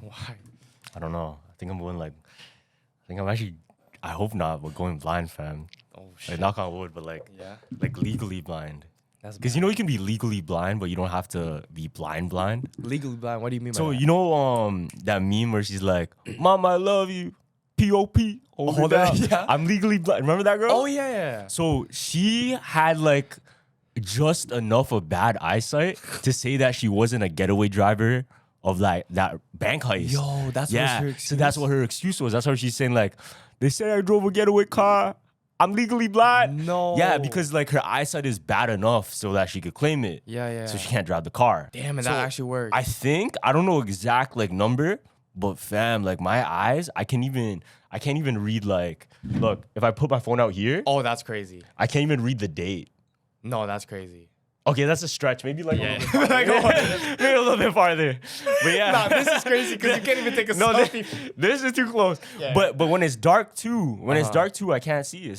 Why? I don't know. I think I'm going like. I think I'm actually. I hope not, but going blind, fam. Oh shit. Like knock on wood, but like legally blind. Because you can be legally blind, but you don't have to be blind. Legally blind. What do you mean? So by that? you know that meme where she's like, "Mom, I love you." P.O.P. Hold that. Yeah. I'm legally blind. Remember that girl? Oh yeah. So she had like just enough of bad eyesight to say that she wasn't a getaway driver of like that bank heist. Yo, that's what her excuse. So that's what her excuse was. That's why she's saying like, they say I drove a getaway car. I'm legally blind. No. Yeah, because like her eyesight is bad enough so that she could claim it. Yeah. So she can't drive the car. Damn, and So that actually works. I don't know exact like number, but fam, like my eyes, I can't even read like, look, if I put my phone out here, Oh, that's crazy. I can't even read the date. No, that's crazy. Okay, that's a stretch. Maybe like Yeah. maybe a little bit farther. But yeah. Nah, this is crazy because you can't even take a No, selfie. this is too close. Yeah. But when it's dark too, I can't see.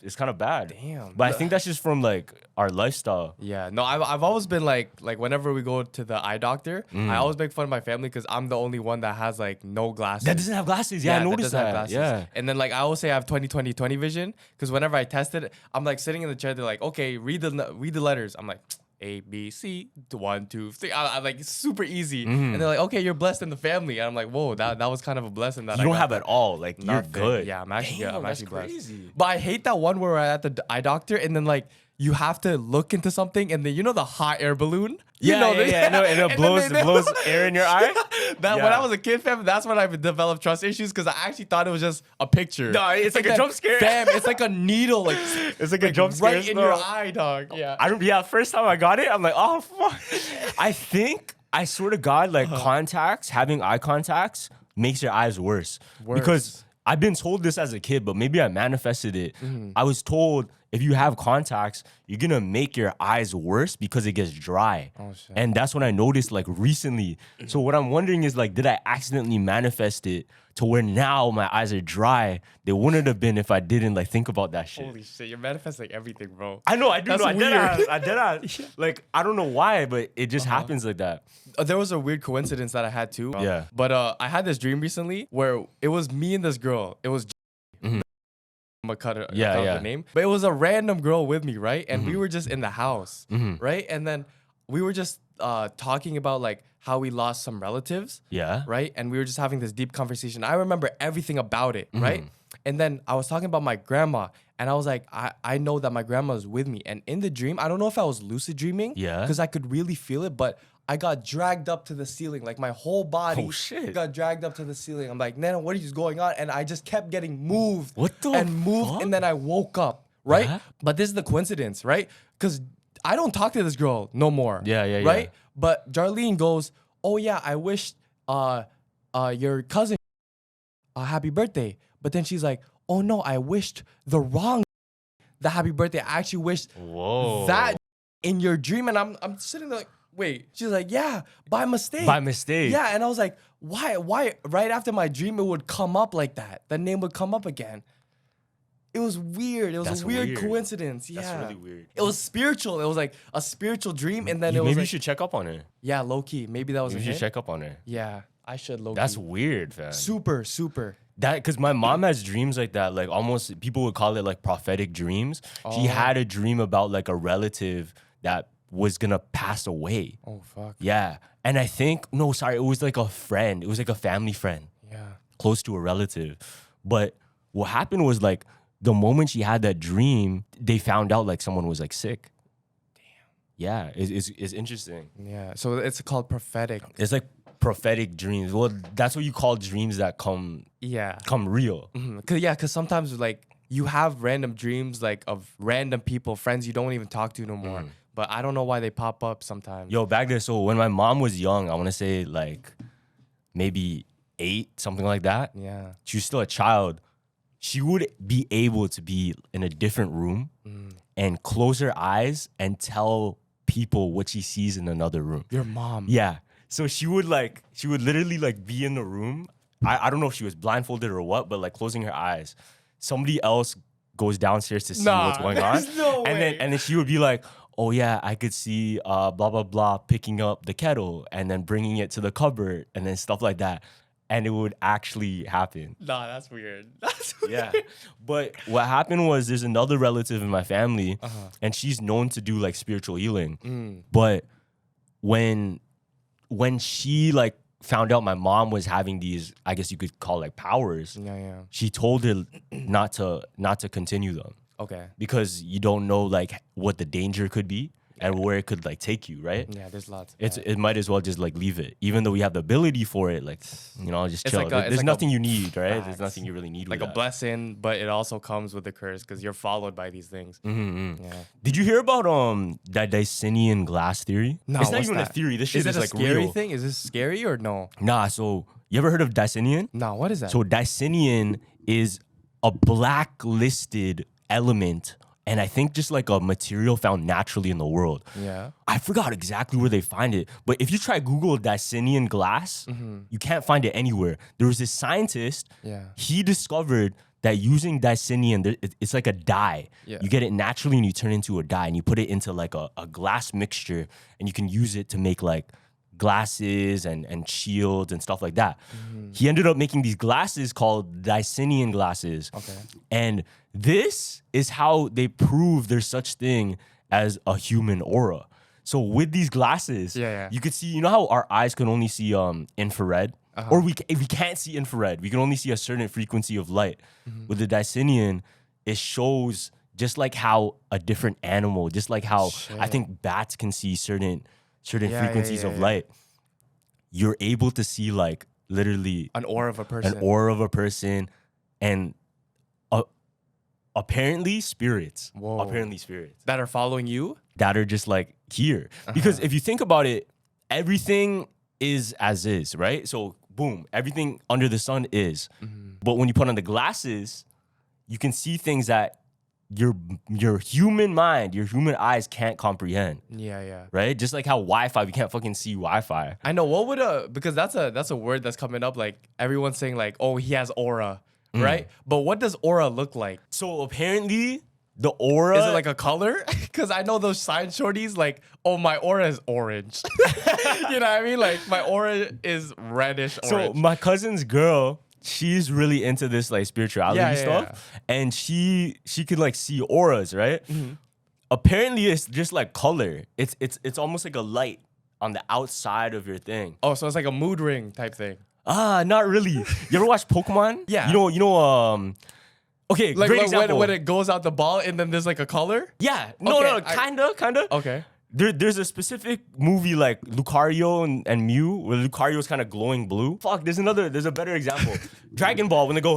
It's kind of bad. Damn. But I think that's just from like our lifestyle. Yeah, no, I've always been like whenever we go to the eye doctor, I always make fun of my family because I'm the only one that has like no glasses. That doesn't have glasses. Yeah, I noticed doesn't have that. glasses. Yeah. And then like I always say I have 20/20/20 vision because whenever I test it, I'm like sitting in the chair. They're like, okay, read the letters. I'm like A B C 1 2 3. I'm like it's super easy. And they're like, okay, you're blessed in the family. And I'm like, whoa, that was kind of a blessing that You I don't got have that. it all. Like you're Nothing. good. Yeah, I'm actually good. Damn, I'm that's actually blessed. crazy. But I hate that one where we're at the eye doctor and then like you have to look into something and then you know the hot air balloon. Yeah, know yeah. No, and it then blows air in your eye. When Yeah. I was a kid, fam, that's when I developed trust issues because I actually thought it was just a picture. No, it's like a that- jump scare. Fam, it's like a needle, like It's like a jump scare. right in your eye, dog. Yeah. First time I got it, I'm like, oh fuck. I think I swear to God, like having eye contacts makes your eyes worse. Because I've been told this as a kid, but maybe I manifested it. I was told if you have contacts, you're gonna make your eyes worse because it gets dry. Oh, shit. And that's when I noticed like recently. So what I'm wondering is like, did I accidentally manifest it to where now my eyes are dry? They wouldn't have been if I didn't like think about that shit. Holy shit, you're manifesting everything, bro. I know, I do That's know. I weird. did that. Like, I don't know why, but it just happens like that. There was a weird coincidence that I had too. Yeah. But I had this dream recently where it was me and this girl. It was I'm gonna cut her name. But it was a random girl with me, right? And we were just in the house, right? And then we were just talking about like how we lost some relatives. Yeah. Right? And we were just having this deep conversation. I remember everything about it, right? And then I was talking about my grandma, and I was like, I know that my grandma is with me. And in the dream, I don't know if I was lucid dreaming, Yeah. because I could really feel it, but I got dragged up to the ceiling. Like my whole body Oh, shit. got dragged up to the ceiling. I'm like, Nana, what is going on? And I just kept getting moved What the and moved, fuck? and then I woke up, right? Yeah. But this is the coincidence, right? Because I don't talk to this girl no more. Yeah. Right? But Jarlene goes, oh yeah, I wish your cousin a happy birthday. But then she's like, oh no, I wished the wrong the happy birthday. I actually wished Whoa. that in your dream. And I'm sitting there like, wait. She's like, yeah, by mistake. By mistake. Yeah, and I was like, why? Right after my dream, it would come up like that. The name would come up again. It was weird. It was That's a weird weird. coincidence. Yeah. That's really weird. It was spiritual. It was like a spiritual dream. And then it was Maybe you like, should check up on her. yeah, low key. Maybe that was You a should hint. check up on her. Yeah, I should low That's key. weird, fam. Super. That because my mom has dreams like that, like almost people would call it like prophetic dreams. She had a dream about like a relative that was gonna pass away. Oh, fuck. Yeah. And I think, no, sorry, it was like a friend. It was like a family friend Yeah. close to a relative. But what happened was like the moment she had that dream, they found out like someone was like sick. Damn. Yeah, it's interesting. Yeah. So it's called prophetic. It's like prophetic dreams. Well, that's what you call dreams that come Yeah. real. Cause sometimes like you have random dreams like of random people, friends you don't even talk to no more. But I don't know why they pop up sometimes. Yo, back there, so when my mom was young, I want to say like maybe 8, something like that. Yeah. She was still a child. She would be able to be in a different room and close her eyes and tell people what she sees in another room. Your mom. Yeah. So she would literally like be in the room. I don't know if she was blindfolded or what, but like closing her eyes. Somebody else goes downstairs to see what's going on. There's no way. And then she would be like, oh yeah, I could see blah, blah, blah, picking up the kettle and then bringing it to the cupboard and then stuff like that. and it would actually happen. Nah, that's weird. That's weird. Yeah. But what happened was there's another relative in my family, and she's known to do like spiritual healing. But when she like found out my mom was having these, I guess you could call like powers, she told her not to continue them. Okay. Because you don't know like what the danger could be and where it could like take you, right? Yeah, there's lots. It might as well just like leave it, even though we have the ability for it. Like, you know, just chill. There's nothing you need, right? There's nothing you really need. Like with a blessing, but it also comes with a curse because you're followed by these things. Yeah. Did you hear about that Dicyanian glass theory? No, it's not even a theory. This shit is like scary real. thing? Is this scary or no? Nah. So you ever heard of Dicyanian? Nah. What is that? So Dicyanian is a blacklisted element. And I think just like a material found naturally in the world. Yeah. I forgot exactly where they find it. But if you try Google Dicyanian glass, you can't find it anywhere. There was this scientist. Yeah. He discovered that using Dicyanian, it's like a dye. Yeah. You get it naturally and you turn it into a dye. And you put it into like a glass mixture. And you can use it to make like glasses and shields and stuff like that. He ended up making these glasses called Dicyanian glasses. Okay. And this is how they prove there's such thing as a human aura. So with these glasses, you could see, you know how our eyes can only see infrared? Or if we can't see infrared, we can only see a certain frequency of light. With the Dicyanian, it shows just like how a different animal, just like how I think bats can see certain frequencies of light. You're able to see like literally an aura of a person. And apparently spirits. Whoa. Apparently spirits. That are following you? That are just like here. Because if you think about it, everything is as is, right? So boom, everything under the sun is. But when you put on the glasses, you can see things that your human mind, your human eyes can't comprehend. Yeah. Right? Just like how Wi-Fi, we can't fucking see Wi-Fi. I know. What would because that's a word that's coming up. Like everyone's saying like, oh, he has aura. Right? But what does aura look like? So apparently the aura... Is it like a color? Because I know those science shorties like, oh, my aura is orange. You know what I mean? Like my aura is reddish orange. So my cousin's girl, she's really into this like spirituality stuff. And she could like see auras, right? Apparently it's just like color. It's almost like a light on the outside of your thing. Oh, so it's like a mood ring type thing. Not really. You ever watch Pokemon? Yeah. You know. Okay, like great example. When it goes out the ball and then there's like a color. Yeah. No, kinda. Okay. There's a specific movie like Lucario and Mew where Lucario's kind of glowing blue. Fuck, there's a better example. Dragon Ball when they go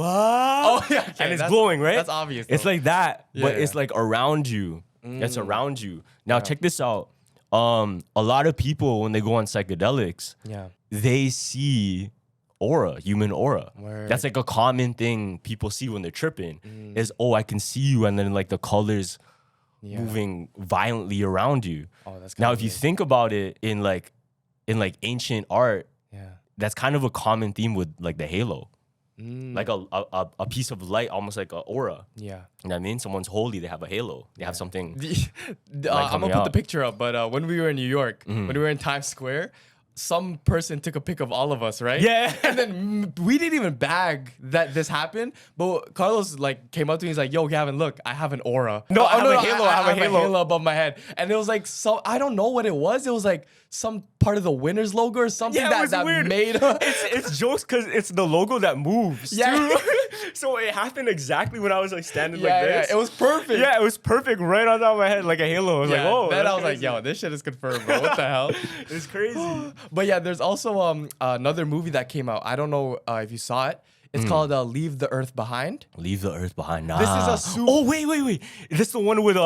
okay, and it's glowing, right? That's obvious. Though. It's like that, but it's like around you. It's around you. Now check this out. A lot of people when they go on psychedelics, they see aura, human aura. Word. That's like a common thing people see when they're tripping is, oh, I can see you, and then like the colors moving violently around you. Oh, that's now if you think about it in like ancient art, that's kind of a common theme with like the halo. Like a piece of light, almost like an aura. Yeah. You know what I mean? Someone's holy, they have a halo. They have something. I'm gonna put the picture up, but when we were in New York, when we were in Times Square, some person took a pic of all of us, right? Yeah. And then we didn't even bag that this happened. But Carlos like came up to me. He's like, "Yo, Gavin, look, I have an aura. No, I have a halo. I have a halo above my head." And it was like I don't know what it was. It was like some part of the winner's logo or something that weird. made. It's jokes because it's the logo that moves. Yeah. Too. So it happened exactly when I was like standing like this. Yeah, it was perfect. Yeah, it was perfect right on top of my head, like a halo. I was like, oh. Then I was like, yo, this shit is confirmed, bro. What the hell? It's crazy. But yeah, there's also another movie that came out. I don't know if you saw it. It's called Leave the Earth Behind. Leave the Earth Behind. Nah. This is a super... Oh, wait. This is the one with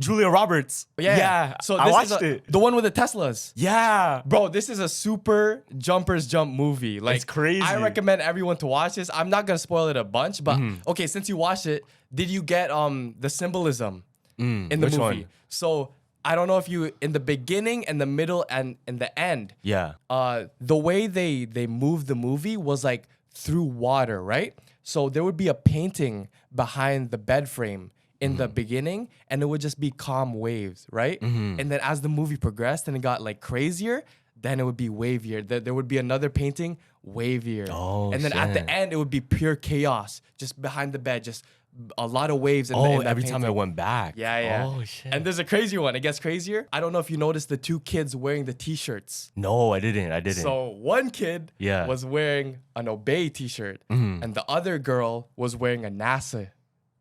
Julia Roberts. Yeah. So I watched it. The one with the Teslas. Yeah. Bro, this is a super jumpers jump movie. Like, it's crazy. I recommend everyone to watch this. I'm not going to spoil it a bunch, but okay, since you watched it, did you get the symbolism in the movie? One? So... I don't know if you in the beginning and the middle and in the end. Yeah. The way they moved the movie was like through water, right? So there would be a painting behind the bed frame in the beginning, and it would just be calm waves, right? And then as the movie progressed and it got like crazier, then it would be wavier. There would be another painting, wavier. Oh, and then at the end, it would be pure chaos, just behind the bed, just a lot of waves. In every time I went back. Yeah. Oh, shit. And there's a crazy one. It gets crazier. I don't know if you noticed the two kids wearing the t-shirts. No, I didn't. So one kid was wearing an Obey t-shirt, and the other girl was wearing a NASA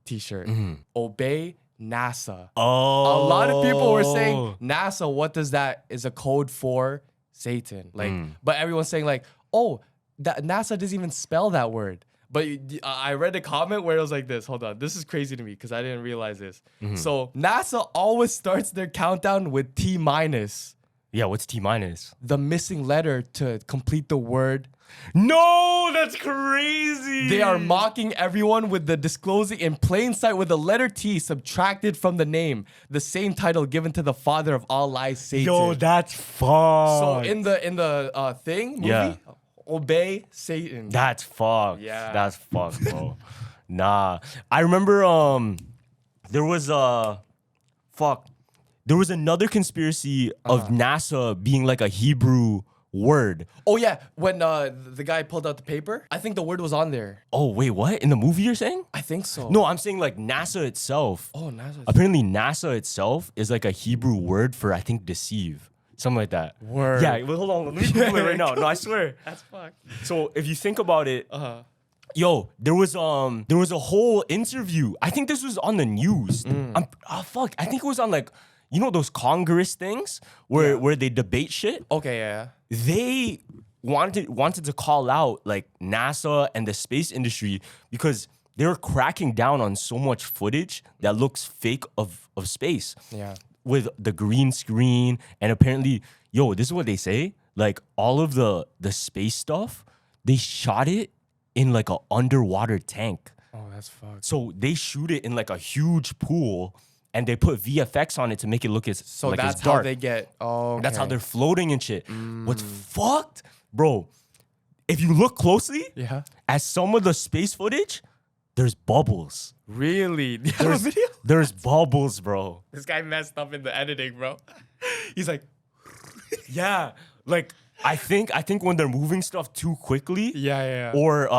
t-shirt. Obey NASA. Oh. A lot of people were saying NASA, what does that is a code for Satan. Like, but everyone's saying like, oh, that NASA doesn't even spell that word. But I read a comment where it was like this. Hold on. This is crazy to me because I didn't realize this. So NASA always starts their countdown with T minus. Yeah, what's T minus? The missing letter to complete the word. No, that's crazy. They are mocking everyone with the disclosing in plain sight with the letter T subtracted from the name. The same title given to the father of all lies, Satan. Yo, that's fucked. So in the movie, Obey Satan. That's fucked. Yeah. That's fucked, bro. Nah. I remember there was there was another conspiracy of NASA being like a Hebrew word. Oh yeah, when the guy pulled out the paper, I think the word was on there. Oh, wait, what? In the movie you're saying? I think so. No, I'm saying like NASA itself. Oh, NASA. Apparently NASA itself is like a Hebrew word for, I think, deceive. Something like that. Word. Yeah, well, hold on. Let me Google it right now. No, I swear. That's fucked. So if you think about it, yo, there was a whole interview. I think this was on the news. Fuck. I think it was on like, you know those Congress things where they debate shit? Okay, yeah. They wanted to call out like NASA and the space industry because they were cracking down on so much footage that looks fake of space. Yeah. With the green screen, and apparently, yo, this is what they say. Like all of the space stuff, they shot it in like an underwater tank. Oh, that's fucked. So they shoot it in like a huge pool, and they put VFX on it to make it look as so like that's as dark. how they get. Oh, okay. That's how they're floating and shit. What's fucked, bro? If you look closely, at some of the space footage, there's bubbles. Really? Do you have a video? There's bubbles, bro. This guy messed up in the editing, bro. He's like, yeah, like I think when they're moving stuff too quickly, or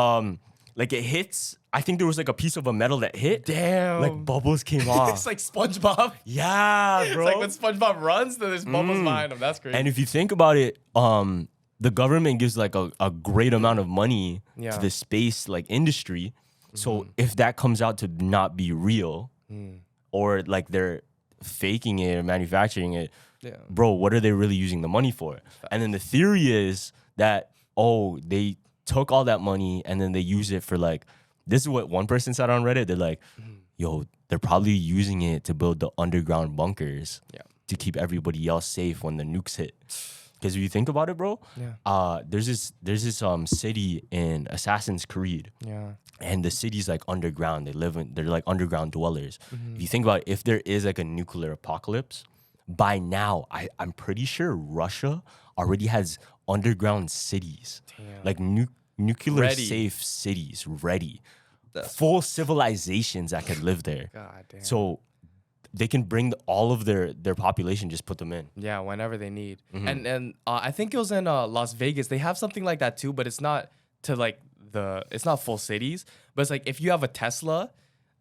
like it hits. I think there was like a piece of a metal that hit. Damn. Like bubbles came off. It's like SpongeBob. Yeah, bro. It's like when SpongeBob runs, there's bubbles behind him. That's crazy. And if you think about it, the government gives like a great amount of money to the space like industry. So if that comes out to not be real, or like they're faking it or manufacturing it, bro, what are they really using the money for? And then the theory is that, they took all that money and then they use it for like, this is what one person said on Reddit. They're like, yo, they're probably using it to build the underground bunkers to keep everybody else safe when the nukes hit. Because if you think about it, bro, there's this city in Assassin's Creed. Yeah. And the city's like underground. They're like underground dwellers. If you think about it, if there is like a nuclear apocalypse, by now, I'm pretty sure Russia already has underground cities. Like nuclear safe cities ready. Full civilizations that could live there. God damn. So they can bring all of their population, just put them in. Yeah, whenever they need. And I think it was in Las Vegas. They have something like that too, but it's not to like it's not full cities. But it's like if you have a Tesla,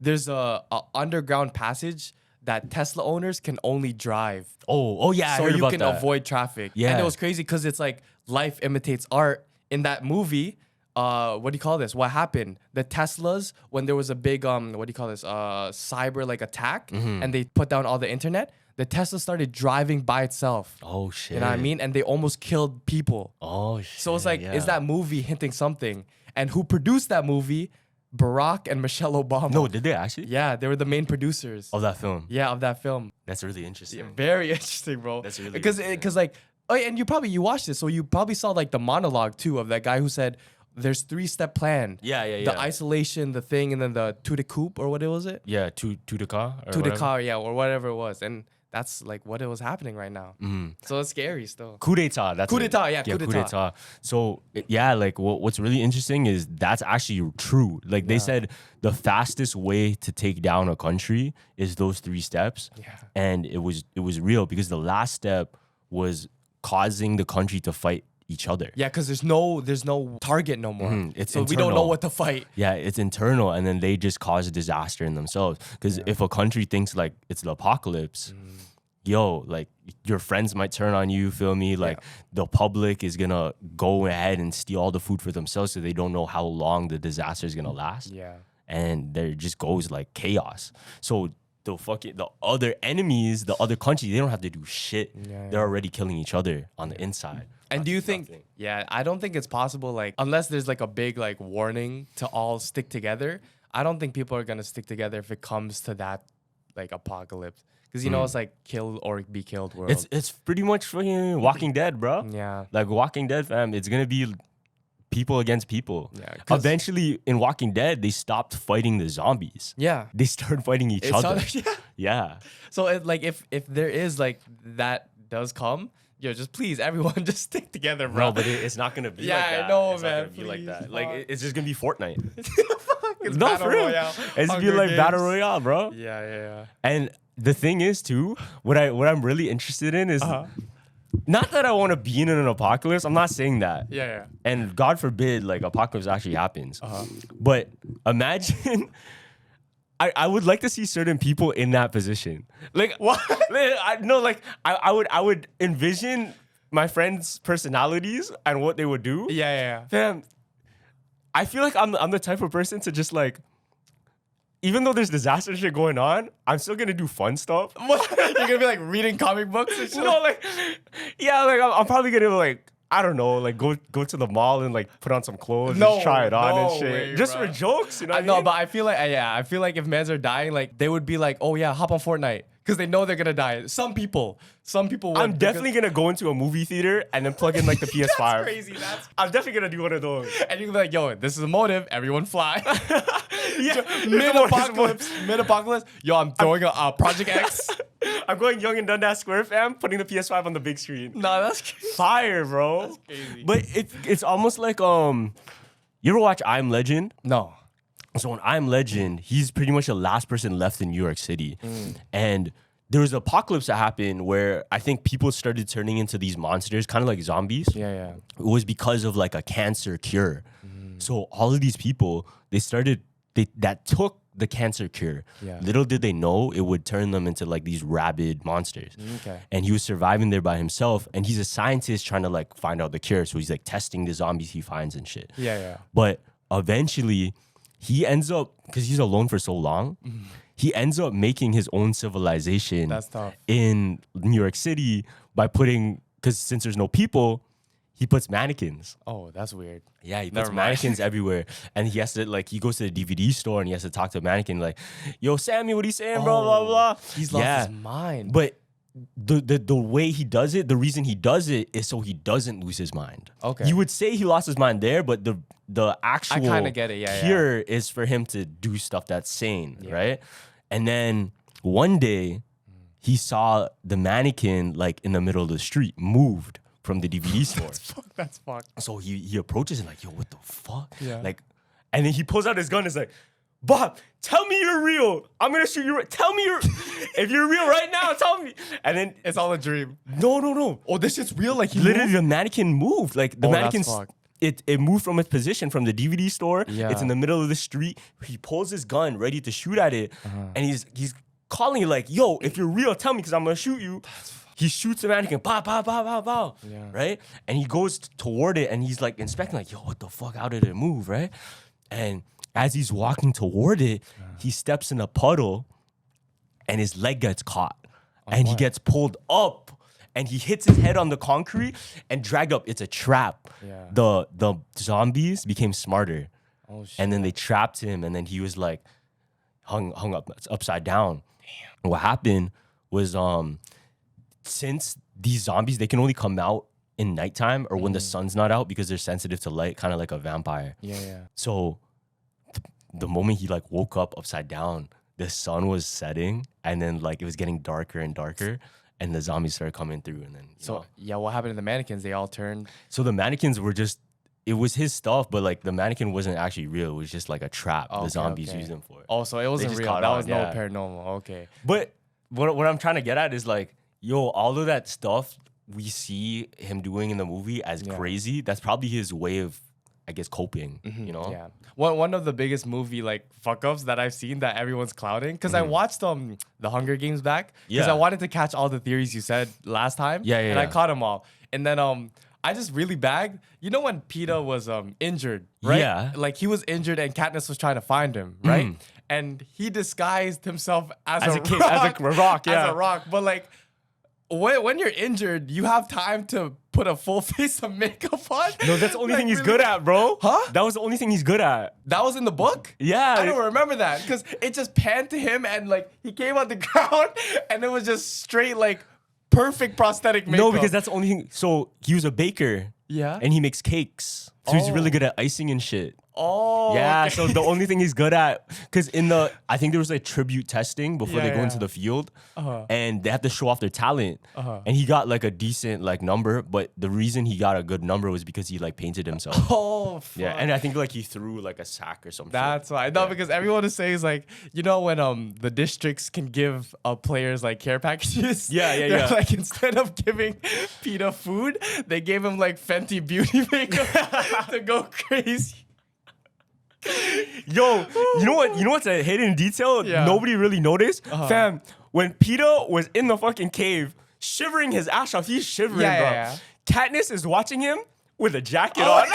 there's a underground passage that Tesla owners can only drive. Oh yeah, so I heard you about can that. avoid traffic. Yeah, and it was crazy because it's like life imitates art. In that movie, what do you call this? What happened? The Teslas, when there was a big cyber like attack, and they put down all the internet, the Tesla started driving by itself. Oh shit! You know what I mean? And they almost killed people. Oh shit! So it's like, is that movie hinting something? And who produced that movie? Barack and Michelle Obama. No, did they actually? Yeah, they were the main producers of that film. Yeah, of that film. That's really interesting. Yeah, very interesting, bro. That's really because like, oh, and you watched this, so you probably saw like the monologue too of that guy who said there's 3-step plan. Yeah. The isolation, the thing, and then the to the coup or what was it? Yeah, to the car. To the car, yeah, or whatever it was, and that's like what it was happening right now. So it's scary still. Coup d'etat. That's coup d'etat. Coup d'etat. So yeah, like what's really interesting is that's actually true. Like they said, the fastest way to take down a country is those 3 steps. Yeah. And it was real because the last step was causing the country to fight each other. Yeah, because there's no target no more. It's so internal. we don't know what to fight. Yeah, it's internal, and then they just cause a disaster in themselves. Because if a country thinks like it's the apocalypse, yo, like your friends might turn on you, feel me? Like the public is gonna go ahead and steal all the food for themselves, so they don't know how long the disaster is gonna last. Yeah. And there just goes like chaos. So the other enemies, the other countries, they don't have to do shit. They're already killing each other on the inside. And do you think, I don't think it's possible, like, unless there's like a big like warning to all stick together, I don't think people are gonna stick together if it comes to that like apocalypse. Because you know it's like kill or be killed world. It's pretty much fucking Walking Dead, bro. Yeah. Like Walking Dead, fam. It's gonna be people against people. Yeah. Eventually, in Walking Dead, they stopped fighting the zombies. Yeah. They started fighting each other. Yeah. So if there is like that does come, yo, just please everyone just stick together, bro. No, but it's not gonna be like that. I know, it's man. Not gonna be like that. Like it's just gonna be Fortnite. It's no, Battle for real. Royale. It's gonna be like Games. Battle Royale, bro. Yeah. And the thing is too, what I'm really interested in is not that I want to be in an apocalypse. I'm not saying that. Yeah. And God forbid, like apocalypse actually happens. But imagine, I would like to see certain people in that position. Like what? I would envision my friends' personalities and what they would do. Yeah. Fam, I feel like I'm the type of person to just like, even though there's disaster shit going on, I'm still gonna do fun stuff. What? You're gonna be like reading comic books and shit? No, like, yeah, like I'm probably gonna like, I don't know, like go to the mall and like put on some clothes and try it on and shit. Way, just bro. for jokes, you know what I mean? No, but I feel like if mans are dying, like they would be like, oh yeah, hop on Fortnite. Because they know they're gonna die. Some people would. I'm definitely gonna go into a movie theater and then plug in like the PS5. That's crazy. I'm definitely gonna do one of those. And you can be like, yo, this is a motive. Everyone fly. Yeah, Mid-apocalypse. Yo, I'm throwing a Project X. I'm going Young and Dundas Square, fam, putting the PS5 on the big screen. Nah, that's crazy. Fire, bro. That's crazy. But it's almost like you ever watch I'm Legend? No. So in I'm Legend, he's pretty much the last person left in New York City. And there was an apocalypse that happened where I think people started turning into these monsters, kind of like zombies. Yeah. It was because of like a cancer cure. So all of these people, that took the cancer cure. Yeah. Little did they know it would turn them into like these rabid monsters. Okay. And he was surviving there by himself. And he's a scientist trying to like find out the cure. So he's like testing the zombies he finds and shit. Yeah. But eventually he ends up, because he's alone for so long, he ends up making his own civilization. That's tough. In New York City by putting, because since there's no people, he puts mannequins. Oh, that's weird. Yeah, he puts mannequins everywhere. And he has to, like, he goes to the DVD store and he has to talk to a mannequin, like, yo, Sammy, what are you saying, bro? Blah, blah. He's lost his mind. But the way he does it, the reason he does it is so he doesn't lose his mind. Okay. You would say he lost his mind there, but the actual I kind of get it, yeah. cure is for him to do stuff that's sane, right? And then one day, he saw the mannequin, like, in the middle of the street, moved from the DVD store. That's fucked. So he approaches and like, yo, what the fuck? Yeah. Like, and then he pulls out his gun and is like, Bob, tell me you're real. I'm gonna shoot you. Tell me if you're real right now, tell me. And then It's all a dream. No. Oh, this shit's real? Like, he Literally, moved? the mannequin moved. Like, the mannequin, it moved from its position from the DVD store. Yeah. It's in the middle of the street. He pulls his gun, ready to shoot at it. And he's calling it like, yo, if you're real, tell me, because I'm gonna shoot you. He shoots the mannequin, pow, pow, pow, pow, pow, right? And he goes toward it, and he's like inspecting, like, yo, what the fuck? How did it move, right? And as he's walking toward it, he steps in a puddle, and his leg gets caught, and he gets pulled up, and he hits his head on the concrete and dragged up. It's a trap. Yeah. The zombies became smarter, and then they trapped him, and then he was like hung up upside down. Damn. What happened was since these zombies, they can only come out in nighttime or when the sun's not out because they're sensitive to light, kind of like a vampire. Yeah. So the moment he like woke up upside down, the sun was setting and then like it was getting darker and darker and the zombies started coming through and then what happened to the mannequins? They all turned. So the mannequins were just, it was his stuff, but like the mannequin wasn't actually real. It was just like a trap the zombies used them for. Oh, so it wasn't real. That was no paranormal. Okay. But what I'm trying to get at is like, yo, all of that stuff we see him doing in the movie as crazy, that's probably his way of, I guess, coping, you know? Yeah. One of the biggest movie like fuck ups that I've seen that everyone's clouding, because I watched the Hunger Games back because I wanted to catch all the theories you said last time. And I caught them all. And then I just really bagged. You know when PETA was injured, right? Yeah. Like he was injured and Katniss was trying to find him, right? And he disguised himself as a kid, rock. as a rock, yeah. As a rock. But like when you're injured, you have time to put a full face of makeup on. No, that's the only thing he's good at, bro. Huh? That was the only thing he's good at. That was in the book? Yeah. I don't remember that because it just panned to him and like he came on the ground and it was just straight like perfect prosthetic makeup. No, because that's the only thing. So he was a baker. Yeah. And he makes cakes. So he's really good at icing and shit. Oh. Yeah, okay. so the only thing he's good at, because I think there was like tribute testing before they go into the field, and they have to show off their talent. And he got like a decent like number, but the reason he got a good number was because he like painted himself. Oh, fuck. Yeah, and I think like he threw like a sack or something. That's why. No, because everyone is saying like, you know when the districts can give players like care packages? They're like instead of giving PETA food, they gave him like Fenty beauty makeup to go crazy. Yo, you know what? You know what's a hidden detail nobody really noticed? Fam, when PETA was in the fucking cave shivering his ass off, he's shivering, bro. Katniss is watching him with a jacket on.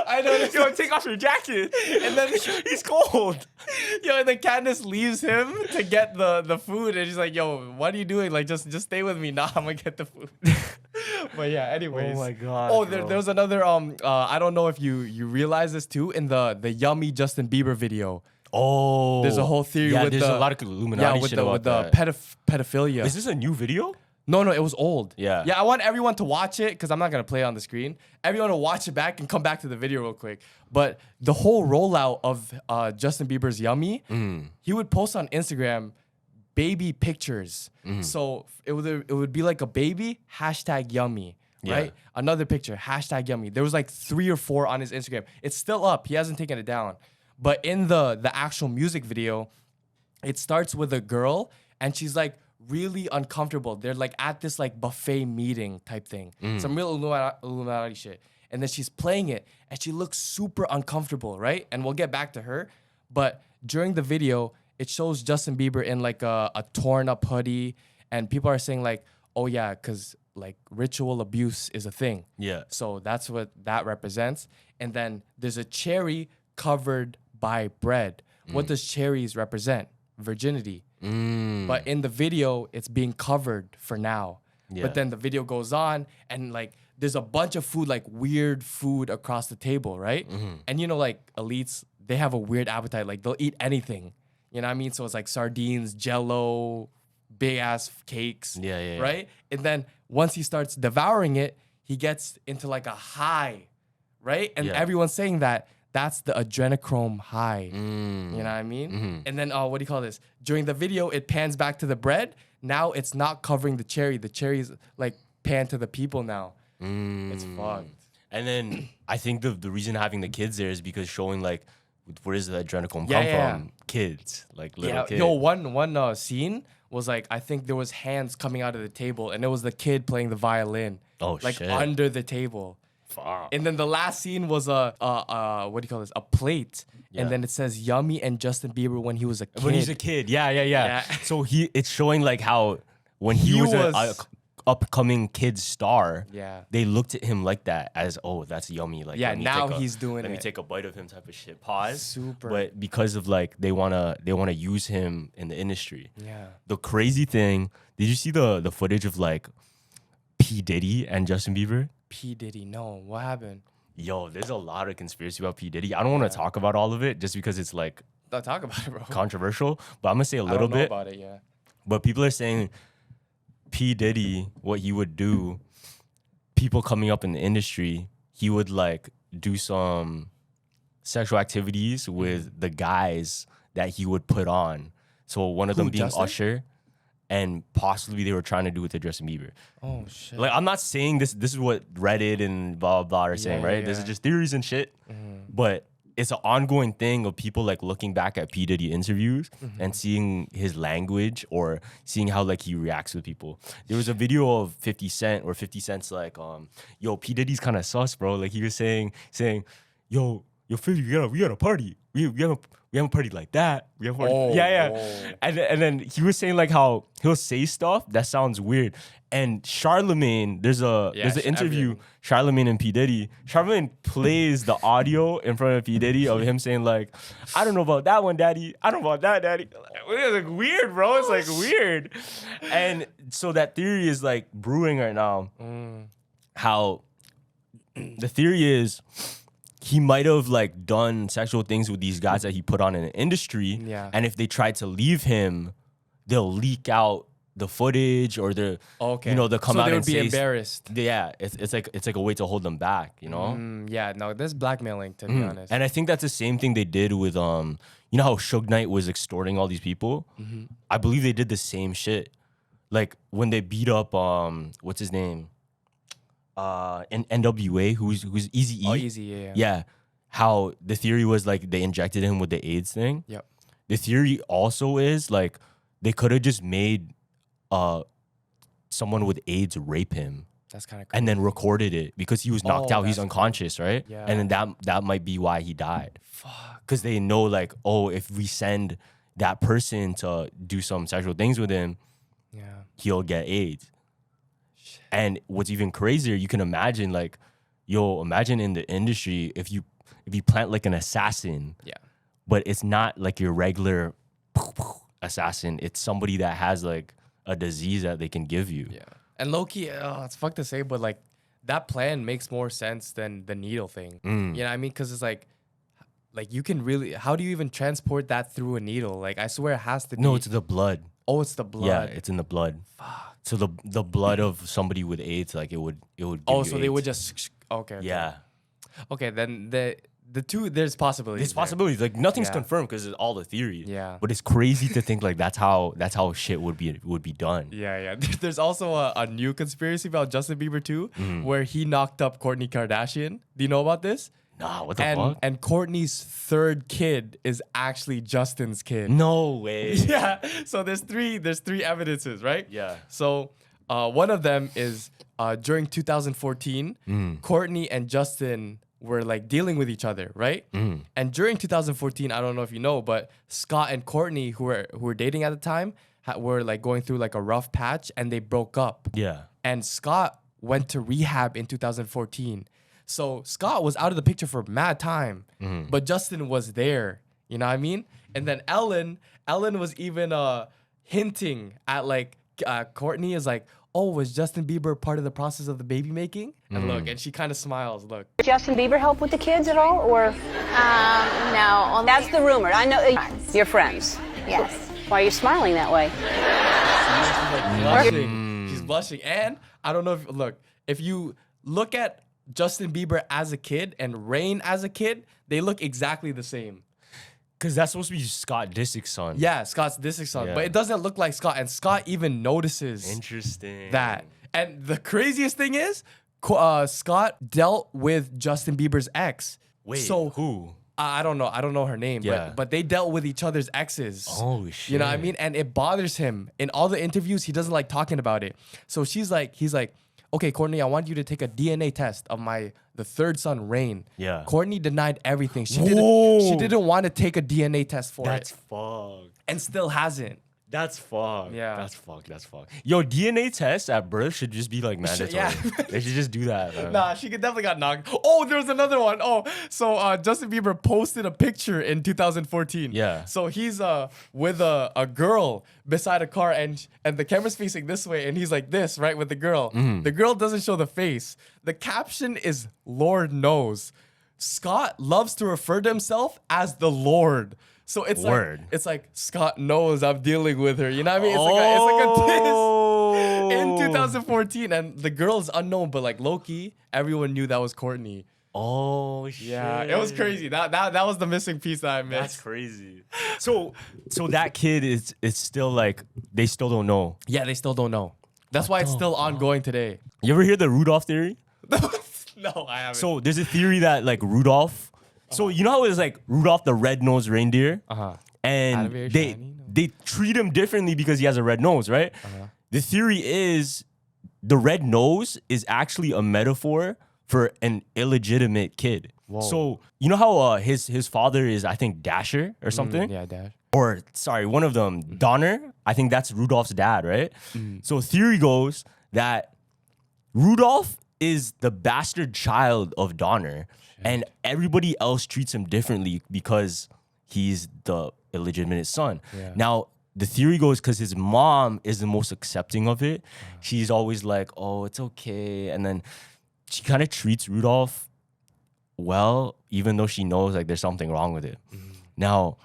I know. Yo, take off your jacket. And then he's cold. Yo, and then Katniss leaves him to get the food, and she's like, "Yo, what are you doing? Like, just stay with me. Nah, I'm gonna get the food." But yeah, anyways. Oh my god. Oh, there was another I don't know if you realize this too in the yummy Justin Bieber video. Oh, there's a whole theory. Yeah, with there's a lot of Illuminati shit about that. Pedophilia. Is this a new video? No, it was old. Yeah. I want everyone to watch it because I'm not gonna play it on the screen. Everyone to watch it back and come back to the video real quick. But the whole rollout of Justin Bieber's Yummy, he would post on Instagram baby pictures. So it would be like a baby #Yummy. Right? Another picture #Yummy. There was like 3 or 4 on his Instagram. It's still up. He hasn't taken it down. But in the actual music video, it starts with a girl and she's like really uncomfortable. They're like at this like buffet meeting type thing. Some real Illuminati shit. And then she's playing it and she looks super uncomfortable, right? And we'll get back to her. But during the video, it shows Justin Bieber in like a torn up hoodie. And people are saying like, oh yeah, because like ritual abuse is a thing. Yeah. So that's what that represents. And then there's a cherry covered by bread. What does cherries represent? Virginity. But in the video, it's being covered for now. But then the video goes on and like there's a bunch of food, like weird food across the table, right? And you know, like elites, they have a weird appetite. Like they'll eat anything. You know what I mean? So it's like sardines, jello, big ass cakes, right? And then once he starts devouring it, he gets into like a high, right? And everyone's saying that that's the adrenochrome high. You know what I mean? And then, what do you call this? During the video, it pans back to the bread. Now it's not covering the cherry. The cherry's like pan to the people now. It's fucked. And then I think the reason having the kids there is because showing like, where does the adrenochrome come from? Kids, like little kids. Yo, one scene was like, I think there was hands coming out of the table and it was the kid playing the violin. Oh, like shit. Under the table. Fuck. And then the last scene was what do you call this? A plate. And then it says Yummy and Justin Bieber when he was a kid. When he's a kid, yeah. So it's showing like how when he was a upcoming kid star, they looked at him like that as, oh, that's Yummy. Like now he's doing it. Let me take a bite of him type of shit. Pause. Super. But because of like they wanna use him in the industry. Yeah. The crazy thing, did you see the footage of like P. Diddy and Justin Bieber? P. Diddy, no. What happened? Yo, there's a lot of conspiracy about P. Diddy. I don't want to talk about all of it just because it's like don't talk about it, bro. Controversial. But I'm gonna say a little bit about it, yeah. But people are saying P. Diddy, what he would do, people coming up in the industry, he would like do some sexual activities with the guys that he would put on. So one of them being Justin? Usher. And possibly they were trying to do it to Justin Bieber. Oh, shit. Like, I'm not saying this is what Reddit and blah, blah, blah are saying, right? This is just theories and shit. But it's an ongoing thing of people like looking back at P. Diddy interviews and seeing his language or seeing how like he reacts with people. There was a video of 50 Cent where 50 Cent's like, yo, P. Diddy's kind of sus, bro. Like he was saying, yo, Philly, we got a party. We haven't partied like that. We haven't partied. Yeah. And then he was saying like how he'll say stuff that sounds weird. And Charlemagne, there's an interview, Charlemagne and P. Diddy. Charlemagne plays the audio in front of P. Diddy of him saying like, I don't know about that one, daddy. I don't know about that, daddy. It's like weird, bro. It's like weird. And so that theory is like brewing right now. How the theory is he might have like done sexual things with these guys that he put on in the industry. Yeah. And if they tried to leave him, they'll leak out the footage or they'll come out and say, so they would be embarrassed. Yeah, it's like a way to hold them back, you know? Yeah, no, that's blackmailing, to be honest. And I think that's the same thing they did with you know how Suge Knight was extorting all these people? I believe they did the same shit. Like when they beat up what's his name? In NWA, who's Eazy-E. Oh, Easy, yeah. Yeah. How the theory was like they injected him with the AIDS thing. Yep. The theory also is like they could have just made someone with AIDS rape him. That's kind of crazy. And then recorded it because he was knocked out. He's unconscious, right? Yeah. And then that might be why he died. Fuck. Because they know like, oh, if we send that person to do some sexual things with him, he'll get AIDS. Shit. And what's even crazier, you can imagine like, imagine in the industry if you plant like an assassin, but it's not like your regular assassin. It's somebody that has like a disease that they can give you. Yeah. And low-key, it's fucked to say, but like that plan makes more sense than the needle thing. You know what I mean? Because it's like you can really, how do you even transport that through a needle? Like I swear it has to be. No, it's the blood. Oh, it's the blood. Yeah, it's in the blood. Fuck. So the blood of somebody with AIDS, like it would give you so AIDS. they would just, okay. Yeah. Okay, then the two, there's possibilities. There's possibilities. Like nothing's confirmed because it's all the theory. Yeah. But it's crazy to think like that's how shit would be done. Yeah. There's also a new conspiracy about Justin Bieber too, where he knocked up Courtney Kardashian. Do you know about this? Nah, what the fuck? And Courtney's third kid is actually Justin's kid. No way. Yeah. So there's three evidences, right? Yeah. So one of them is during 2014, Courtney and Justin were like dealing with each other, right? And during 2014, I don't know if you know, but Scott and Courtney, who were dating at the time, were like going through like a rough patch, and they broke up. Yeah. And Scott went to rehab in 2014. So Scott was out of the picture for mad time, but Justin was there. You know what I mean? And then Ellen was even hinting at like Courtney is like, oh, was Justin Bieber part of the process of the baby making? And look, and she kind of smiles. Look. Justin Bieber help with the kids at all, or? No. That's the rumor. I know you're friends. Yes. Why are you smiling that way? She's blushing. And I don't know if you look at Justin Bieber as a kid and Rain as a kid, they look exactly the same. Because that's supposed to be Scott Disick's son. Yeah, Scott's Disick's son. Yeah. But it doesn't look like Scott. And Scott even notices that. And the craziest thing is, Scott dealt with Justin Bieber's ex. Wait, so who? I don't know. I don't know her name. Yeah. But they dealt with each other's exes. Oh, shit. You know what I mean? And it bothers him. In all the interviews, he doesn't like talking about it. So he's like, okay, Courtney, I want you to take a DNA test of the third son, Rain. Yeah. Courtney denied everything. She didn't want to take a DNA test for That's it. fucked. And still hasn't. That's fucked. Yeah. That's fucked. Yo, DNA tests at birth should just be like mandatory. Yeah. They should just do that. Man. Nah, she definitely got knocked. Oh, there was another one. Oh, so Justin Bieber posted a picture in 2014. Yeah. So he's with a girl beside a car, and the camera's facing this way, and he's like this, right, with the girl. The girl doesn't show the face. The caption is Lord knows. Scott loves to refer to himself as the Lord. So it's like Scott knows I'm dealing with her. You know what I mean? It's like a diss in 2014, and the girl is unknown, but like low-key, everyone knew that was Courtney. Oh shit! Yeah, it was crazy. That was the missing piece that I missed. That's crazy. So that kid is still like they still don't know. Yeah, they still don't know. That's why it's still ongoing today. You ever hear the Rudolph theory? No, I haven't. So there's a theory that like Rudolph, So you know how it was like Rudolph the red-nosed reindeer? And very they shiny, no? they treat him differently because he has a red nose, right? The theory is the red nose is actually a metaphor for an illegitimate kid. So you know how his father is, I think, Dasher or something? Yeah, Dash. Or sorry, one of them, Donner. I think that's Rudolph's dad, right? So theory goes that Rudolph is the bastard child of Donner, and everybody else treats him differently because he's the illegitimate son. Yeah. Now, the theory goes because his mom is the most accepting of it. She's always like, oh, it's okay. And then she kind of treats Rudolph well, even though she knows like there's something wrong with it. Now,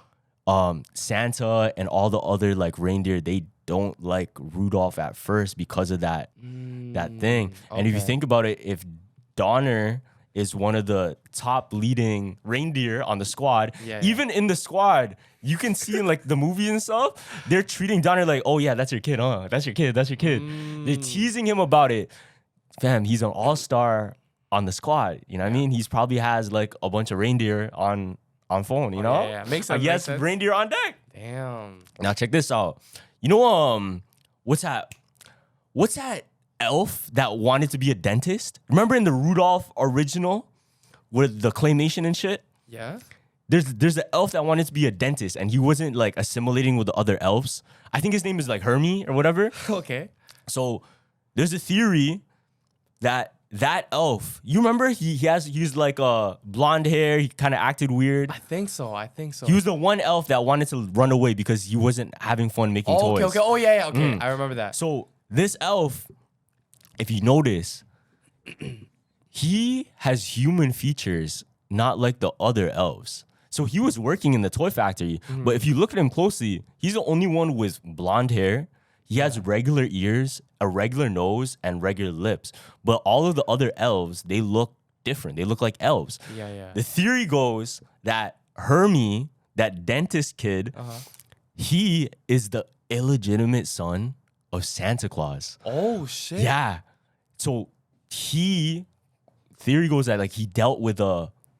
Santa and all the other like reindeer, they don't like Rudolph at first because of that thing. And if you think about it, if Donner is one of the top leading reindeer on the squad, even in the squad, you can see in like the movie and stuff, they're treating Donner like, oh yeah, that's your kid, huh? That's your kid, that's your kid. They're teasing him about it. Fam, he's an all-star on the squad. You know what I mean? He's probably has like a bunch of reindeer on phone, you know? Yeah. Makes sense. Yes, reindeer on deck. Damn. Now check this out. You know, what's that elf that wanted to be a dentist? Remember in the Rudolph original with the claymation and shit? Yeah. There's an elf that wanted to be a dentist and he wasn't like assimilating with the other elves. I think his name is like Hermy or whatever. Okay. So there's a theory that elf, you remember he's like blonde hair, he kind of acted weird. I think so. He was the one elf that wanted to run away because he wasn't having fun making toys. Okay. Oh yeah. Okay. I remember that. So this elf, if you notice, he has human features, not like the other elves. So he was working in the toy factory, but if you look at him closely, he's the only one with blonde hair. He has regular ears, a regular nose, and regular lips. But all of the other elves, they look different. They look like elves. Yeah. The theory goes that Hermy, that dentist kid, he is the illegitimate son of Santa Claus. Oh shit. Yeah. So theory goes that like he dealt with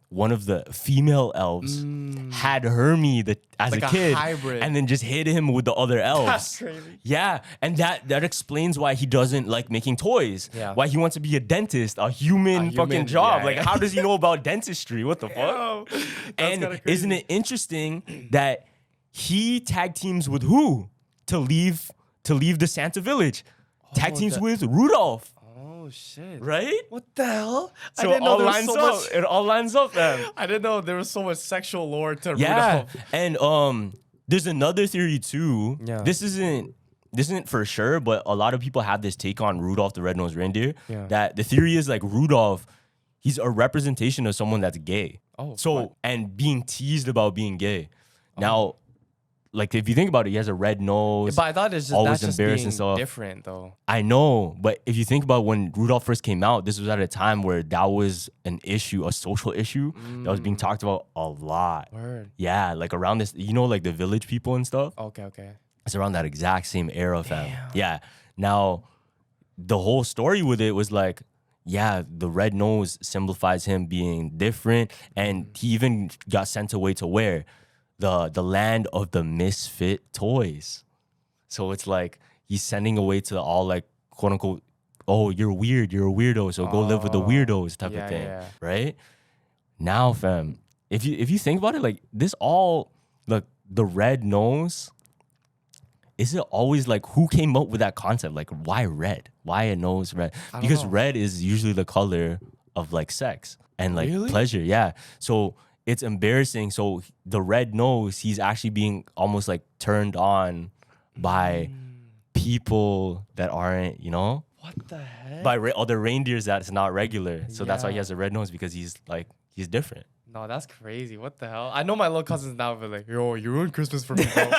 one of the female elves, had Hermy as Like a a kid, hybrid. and then just hid him with the other elves. That's crazy. Yeah, and that explains why he doesn't like making toys. Yeah. Why he wants to be a dentist, a human fucking job. yeah, Like, yeah. how does he know about dentistry? What the fuck? And isn't it interesting that he tag teams with who to leave the Santa village? Tag teams with Rudolph. Oh shit. Right? What the hell? So it all lines up. It all lines up, man. I didn't know there was so much sexual lore to Yeah, Rudolph. and there's another theory too. Yeah. This isn't for sure, but a lot of people have this take on Rudolph the Red-Nosed Reindeer. Yeah. That the theory is like Rudolph, he's a representation of someone that's gay. Oh, so what? and being teased about being gay. Now, like if you think about it, he has a red nose. But I thought it's just always that's just embarrassed being and stuff. different though. I know, but if you think about when Rudolph first came out, this was at a time where that was an issue, a social issue that was being talked about a lot. Word. Yeah, like around this, like the village people and stuff. Okay. It's around that exact same era, fam. Yeah. Now, the whole story with it was like, yeah, the red nose symbolifies him being different, and he even got sent away to where? The land of the misfit toys. So it's like he's sending away to all like quote unquote, oh, you're weird, you're a weirdo, so go live with the weirdos type of thing. Yeah. Right? Now, fam, if you think about it, like this all like the red nose, is it always like who came up with that concept? Like why red? Why a nose red? Because red is usually the color of like sex and like pleasure. Yeah. So it's embarrassing. So the red nose, he's actually being almost like turned on by people that aren't, What the heck? by other reindeers that's not regular. So that's why he has a red nose, because he's different. No, that's crazy. What the hell? I know my little cousins now be like, yo, you ruined Christmas for me, bro.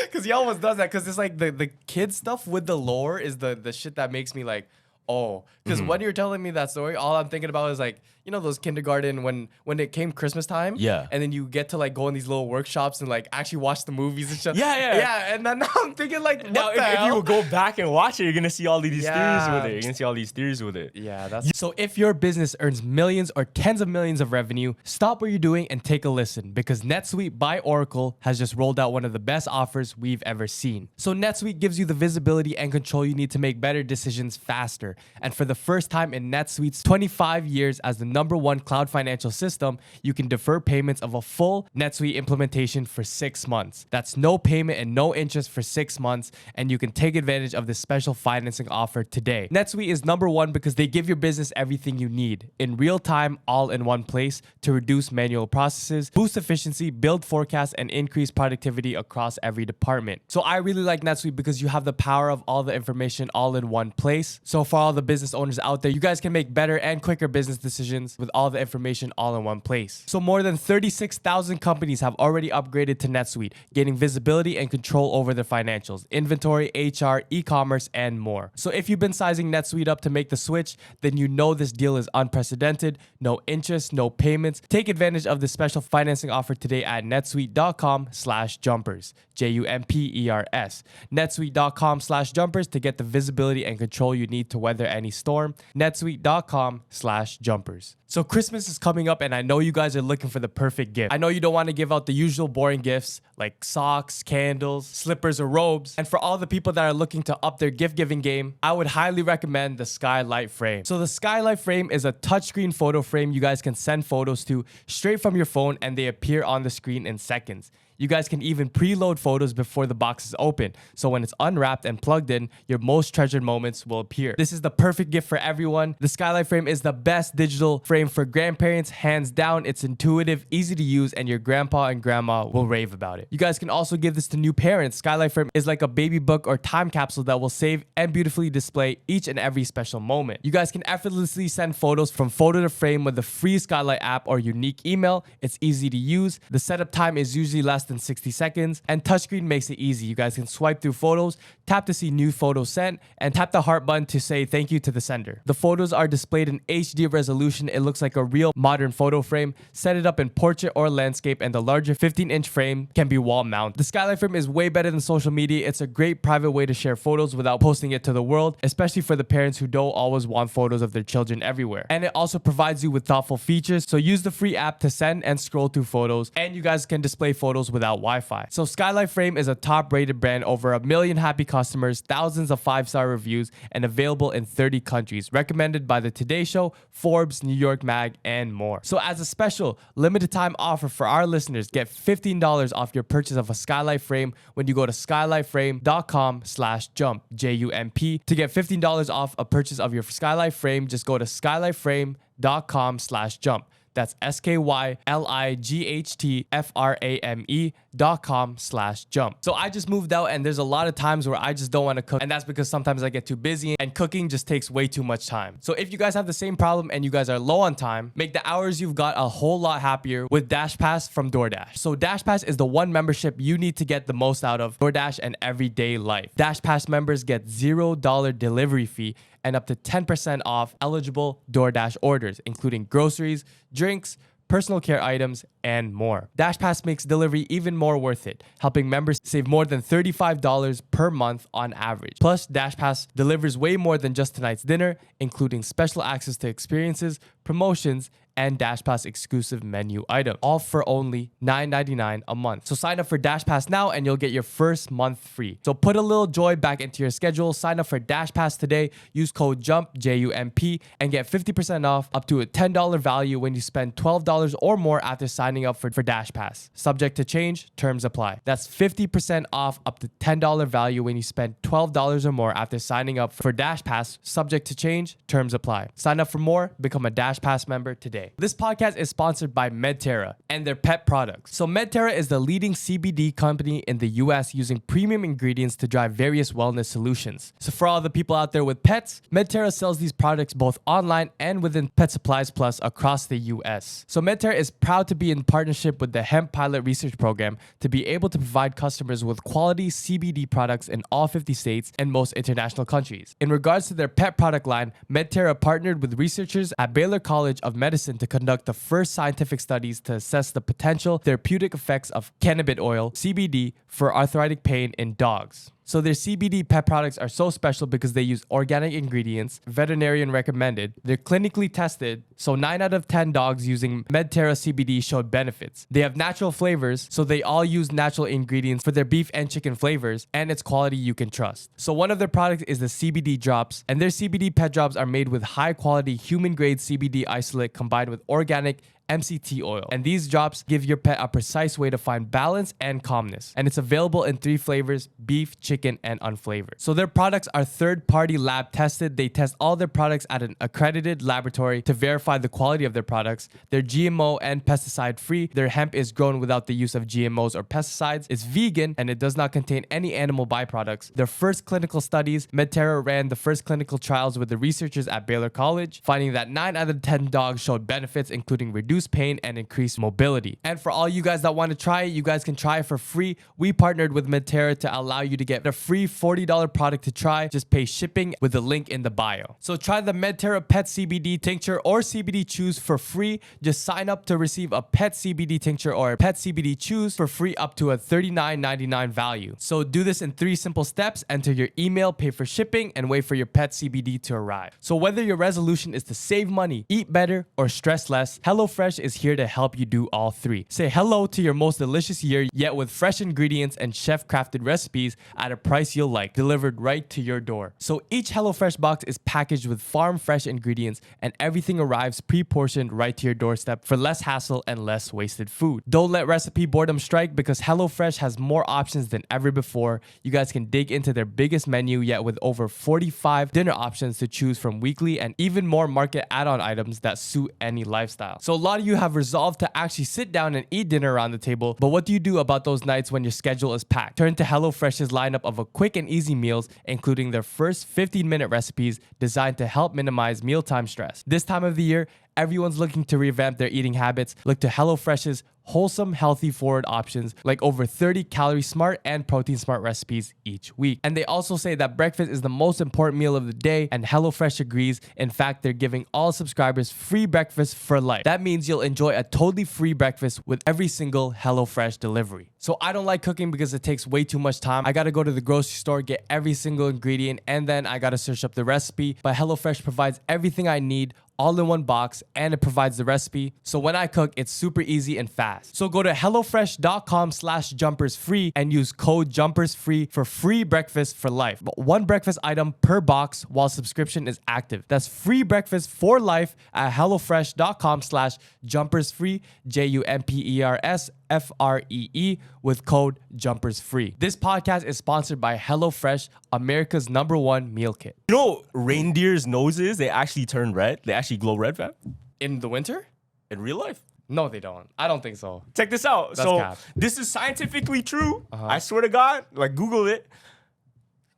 Because he always does that. Because it's like the kid stuff with the lore is the shit that makes me like, oh. Because when you're telling me that story, all I'm thinking about is like, you know those kindergarten when it came Christmas time. Yeah. And then you get to like go in these little workshops and like actually watch the movies and stuff. Yeah. Yeah. And then now I'm thinking like, what Now, the if hell? you go back and watch it, you're gonna see all these Yeah. theories with it. You're gonna see all these theories with it. Yeah, that's so if your business earns millions or tens of millions of revenue, stop what you're doing and take a listen because NetSuite by Oracle has just rolled out one of the best offers we've ever seen. So NetSuite gives you the visibility and control you need to make better decisions faster. And for the first time in NetSuite's 25 years as the #1 cloud financial system, you can defer payments of a full NetSuite implementation for 6 months. That's no payment and no interest for 6 months, and you can take advantage of this special financing offer today. NetSuite is #1 because they give your business everything you need in real time, all in one place to reduce manual processes, boost efficiency, build forecasts, and increase productivity across every department. So I really like NetSuite because you have the power of all the information all in one place. So for all the business owners out there, you guys can make better and quicker business decisions with all the information all in one place. So more than 36,000 companies have already upgraded to NetSuite, gaining visibility and control over their financials, inventory, HR, e-commerce, and more. So if you've been sizing NetSuite up to make the switch, then you know this deal is unprecedented. No interest, no payments. Take advantage of this special financing offer today at netsuite.com/jumpers. JUMPERS. netsuite.com/jumpers to get the visibility and control you need to weather any storm. netsuite.com/jumpers. So Christmas is coming up and I know you guys are looking for the perfect gift. I know you don't want to give out the usual boring gifts like socks, candles, slippers, or robes. And for all the people that are looking to up their gift giving game, I would highly recommend the Skylight Frame. So the Skylight Frame is a touchscreen photo frame you guys can send photos to straight from your phone and they appear on the screen in seconds. You guys can even preload photos before the box is open. So when it's unwrapped and plugged in, your most treasured moments will appear. This is the perfect gift for everyone. The Skylight Frame is the best digital frame for grandparents. Hands down, it's intuitive, easy to use, and your grandpa and grandma will rave about it. You guys can also give this to new parents. Skylight Frame is like a baby book or time capsule that will save and beautifully display each and every special moment. You guys can effortlessly send photos from photo to frame with the free Skylight app or unique email. It's easy to use. The setup time is usually less than 60 seconds, and touchscreen makes it easy. You guys can swipe through photos, tap to see new photos sent, and tap the heart button to say thank you to the sender. The photos are displayed in HD resolution. It looks like a real modern photo frame. Set it up in portrait or landscape, and the larger 15-inch frame can be wall mounted. The Skylight Frame is way better than social media. It's a great private way to share photos without posting it to the world, especially for the parents who don't always want photos of their children everywhere. And it also provides you with thoughtful features, so use the free app to send and scroll through photos, and you guys can display photos without Wi-Fi. So Skylight Frame is a top-rated brand, over 1 million happy customers, thousands of 5-star reviews, and available in 30 countries. Recommended by the Today Show, Forbes, New York Mag, and more. So as a special limited time offer for our listeners, get $15 off your purchase of a Skylight Frame when you go to skylightframe.com/jump, JUMP. To get $15 off a purchase of your Skylight Frame, just go to skylightframe.com/jump. That's skylightframe.com/jump. So I just moved out and there's a lot of times where I just don't want to cook. And that's because sometimes I get too busy and cooking just takes way too much time. So if you guys have the same problem and you guys are low on time, make the hours you've got a whole lot happier with Dash Pass from DoorDash. So Dash Pass is the one membership you need to get the most out of DoorDash and everyday life. Dash Pass members get $0 delivery fee and up to 10% off eligible DoorDash orders, including groceries, drinks, personal care items, and more. Dash Pass makes delivery even more worth it, helping members save more than $35 per month on average. Plus, Dash Pass delivers way more than just tonight's dinner, including special access to experiences, promotions, and Dash Pass exclusive menu items, all for only $9.99 a month. So sign up for Dash Pass now and you'll get your first month free. So put a little joy back into your schedule. Sign up for Dash Pass today. Use code JUMP, JUMP, and get 50% off up to a $10 value when you spend $12 or more after signing up for Dash Pass. Subject to change, terms apply. That's 50% off up to $10 value when you spend $12 or more after signing up for Dash Pass. Subject to change, terms apply. Sign up for more, become a Dash Pass member today. This podcast is sponsored by MedTerra and their pet products. So MedTerra is the leading CBD company in the US using premium ingredients to drive various wellness solutions. So for all the people out there with pets, MedTerra sells these products both online and within Pet Supplies Plus across the US. So MedTerra is proud to be in partnership with the Hemp Pilot Research Program to be able to provide customers with quality CBD products in all 50 states and most international countries. In regards to their pet product line, MedTerra partnered with researchers at Baylor College of Medicine person to conduct the first scientific studies to assess the potential therapeutic effects of cannabis oil, CBD, for arthritic pain in dogs. So their CBD pet products are so special because they use organic ingredients, veterinarian recommended. They're clinically tested, so 9 out of 10 dogs using MedTerra CBD showed benefits. They have natural flavors, so they all use natural ingredients for their beef and chicken flavors, and it's quality you can trust. So one of their products is the CBD drops, and their CBD pet drops are made with high quality human grade CBD isolate combined with organic MCT oil. And these drops give your pet a precise way to find balance and calmness. And it's available in 3 flavors, beef, chicken, and unflavored. So their products are third-party lab tested. They test all their products at an accredited laboratory to verify the quality of their products. They're GMO and pesticide free. Their hemp is grown without the use of GMOs or pesticides. It's vegan and it does not contain any animal byproducts. Their first clinical studies, MedTerra ran the first clinical trials with the researchers at Baylor College, finding that 9 out of 10 dogs showed benefits, including reduced pain and increased mobility. And for all you guys that want to try it, you guys can try it for free. We partnered with MedTerra to allow you to get a free $40 product to try. Just pay shipping with the link in the bio. So try the MedTerra Pet CBD Tincture or CBD Chews for free. Just sign up to receive a Pet CBD Tincture or a Pet CBD Chews for free up to a $39.99 value. So do this in 3 simple steps. Enter your email, pay for shipping, and wait for your Pet CBD to arrive. So whether your resolution is to save money, eat better, or stress less, HelloFresh is here to help you do all 3. Say hello to your most delicious year, yet with fresh ingredients and chef-crafted recipes at a price you'll like, delivered right to your door. So each HelloFresh box is packaged with farm-fresh ingredients, and everything arrives pre-portioned right to your doorstep for less hassle and less wasted food. Don't let recipe boredom strike because HelloFresh has more options than ever before. You guys can dig into their biggest menu, yet with over 45 dinner options to choose from weekly and even more market add-on items that suit any lifestyle. So a lot of you have resolved to actually sit down and eat dinner around the table, but what do you do about those nights when your schedule is packed? Turn to HelloFresh's lineup of quick and easy meals, including their first 15-minute recipes designed to help minimize mealtime stress. This time of the year, everyone's looking to revamp their eating habits. Look to HelloFresh's wholesome, healthy forward options like over 30 calorie smart and protein smart recipes each week. And they also say that breakfast is the most important meal of the day, and HelloFresh agrees. In fact, they're giving all subscribers free breakfast for life. That means you'll enjoy a totally free breakfast with every single HelloFresh delivery. So I don't like cooking because it takes way too much time. I gotta go to the grocery store, get every single ingredient, and then I gotta search up the recipe. But HelloFresh provides everything I need all in one box, and it provides the recipe. So when I cook, it's super easy and fast. So go to HelloFresh.com/jumpersfree and use code JUMPERSFREE for free breakfast for life. But 1 breakfast item per box while subscription is active. That's free breakfast for life at HelloFresh.com/jumpersfree, JUMPERSFREE with code JUMPERSFREE. This podcast is sponsored by HelloFresh, America's #1 meal kit. You know, reindeers' noses, they actually turn red. They actually glow red, fam. In the winter? In real life. No, they don't. I don't think so. Check this out. That's cap. This is scientifically true. I swear to God, like Google it.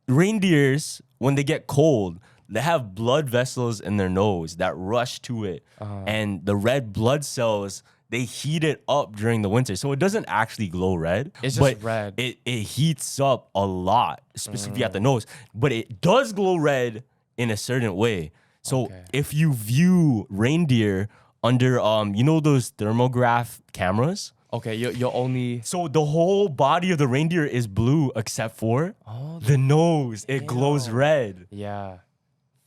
Reindeers, when they get cold, they have blood vessels in their nose that rush to it. And the red blood cells, they heat it up during the winter. So it doesn't actually glow red. It's just red. It heats up a lot, specifically at the nose. But it does glow red in a certain way. So if you view reindeer under, you know those thermograph cameras? Okay, you'll only... So the whole body of the reindeer is blue except for the nose. It glows red. Yeah.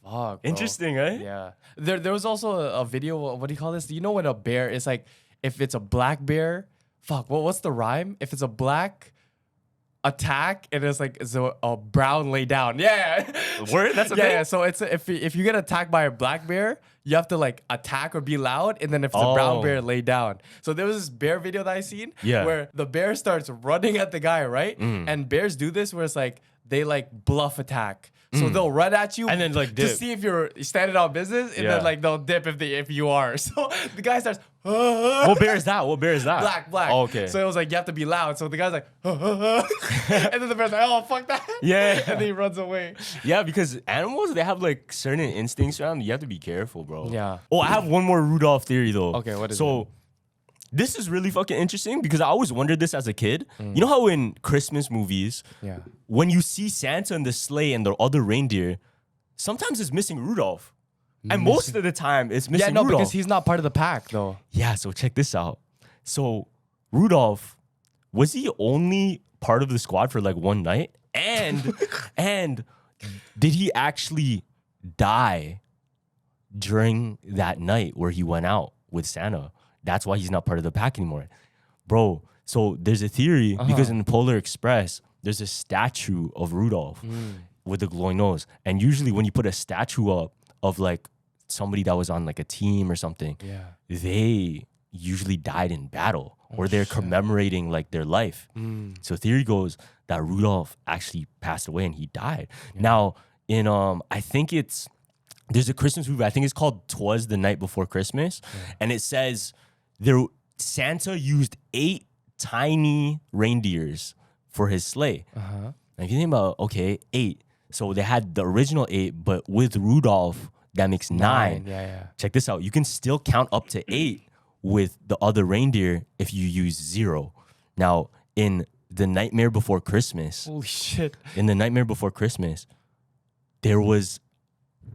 Fuck, bro. Interesting, eh? Yeah. There was also a video, what do you call this? You know when a bear is like, if it's a black bear, what's the rhyme? If it's a black attack, and it's like a brown lay down. Yeah. Word? That's a thing? Yeah. So it's if you get attacked by a black bear, you have to like attack or be loud, and then if it's a brown bear, lay down. So there was this bear video that I seen where the bear starts running at the guy, right? And bears do this where it's like they like bluff attack. So they'll run at you and then like dip to see if you're standing on business, and then like they'll dip if you are. So the guy starts. What bear is that? What bear is that? Black. Oh, okay. So it was like you have to be loud. So the guy's like, and then the bear's like, oh fuck that. Yeah. And then he runs away. Yeah, because animals, they have like certain instincts around. You have to be careful, bro. Yeah. Oh, I have one more Rudolph theory though. Okay, what is it? This is really fucking interesting because I always wondered this as a kid. You know how in Christmas movies, when you see Santa and the sleigh and the other reindeer, sometimes it's missing Rudolph. And most of the time, it's missing Yeah, no, Rudolph. because he's not part of the pack, though. Yeah, so check this out. So Rudolph, was he only part of the squad for like one night? And did he actually die during that night where he went out with Santa? That's why he's not part of the pack anymore. Bro, so there's a theory because in the Polar Express, there's a statue of Rudolph with the glowing nose. And usually when you put a statue up of like somebody that was on like a team or something, they usually died in battle or they're commemorating like their life. So theory goes that Rudolph actually passed away and he died. Now in I think there's a Christmas movie, I think it's called 'Twas the Night Before Christmas, and it says Santa used 8 tiny reindeers for his sleigh. Now if you think about 8, so they had the original 8, but with Rudolph that makes 9. Yeah. Check this out, you can still count up to 8 with the other reindeer if you use 0. Now, in The Nightmare Before Christmas, Holy shit. in The Nightmare Before Christmas, there was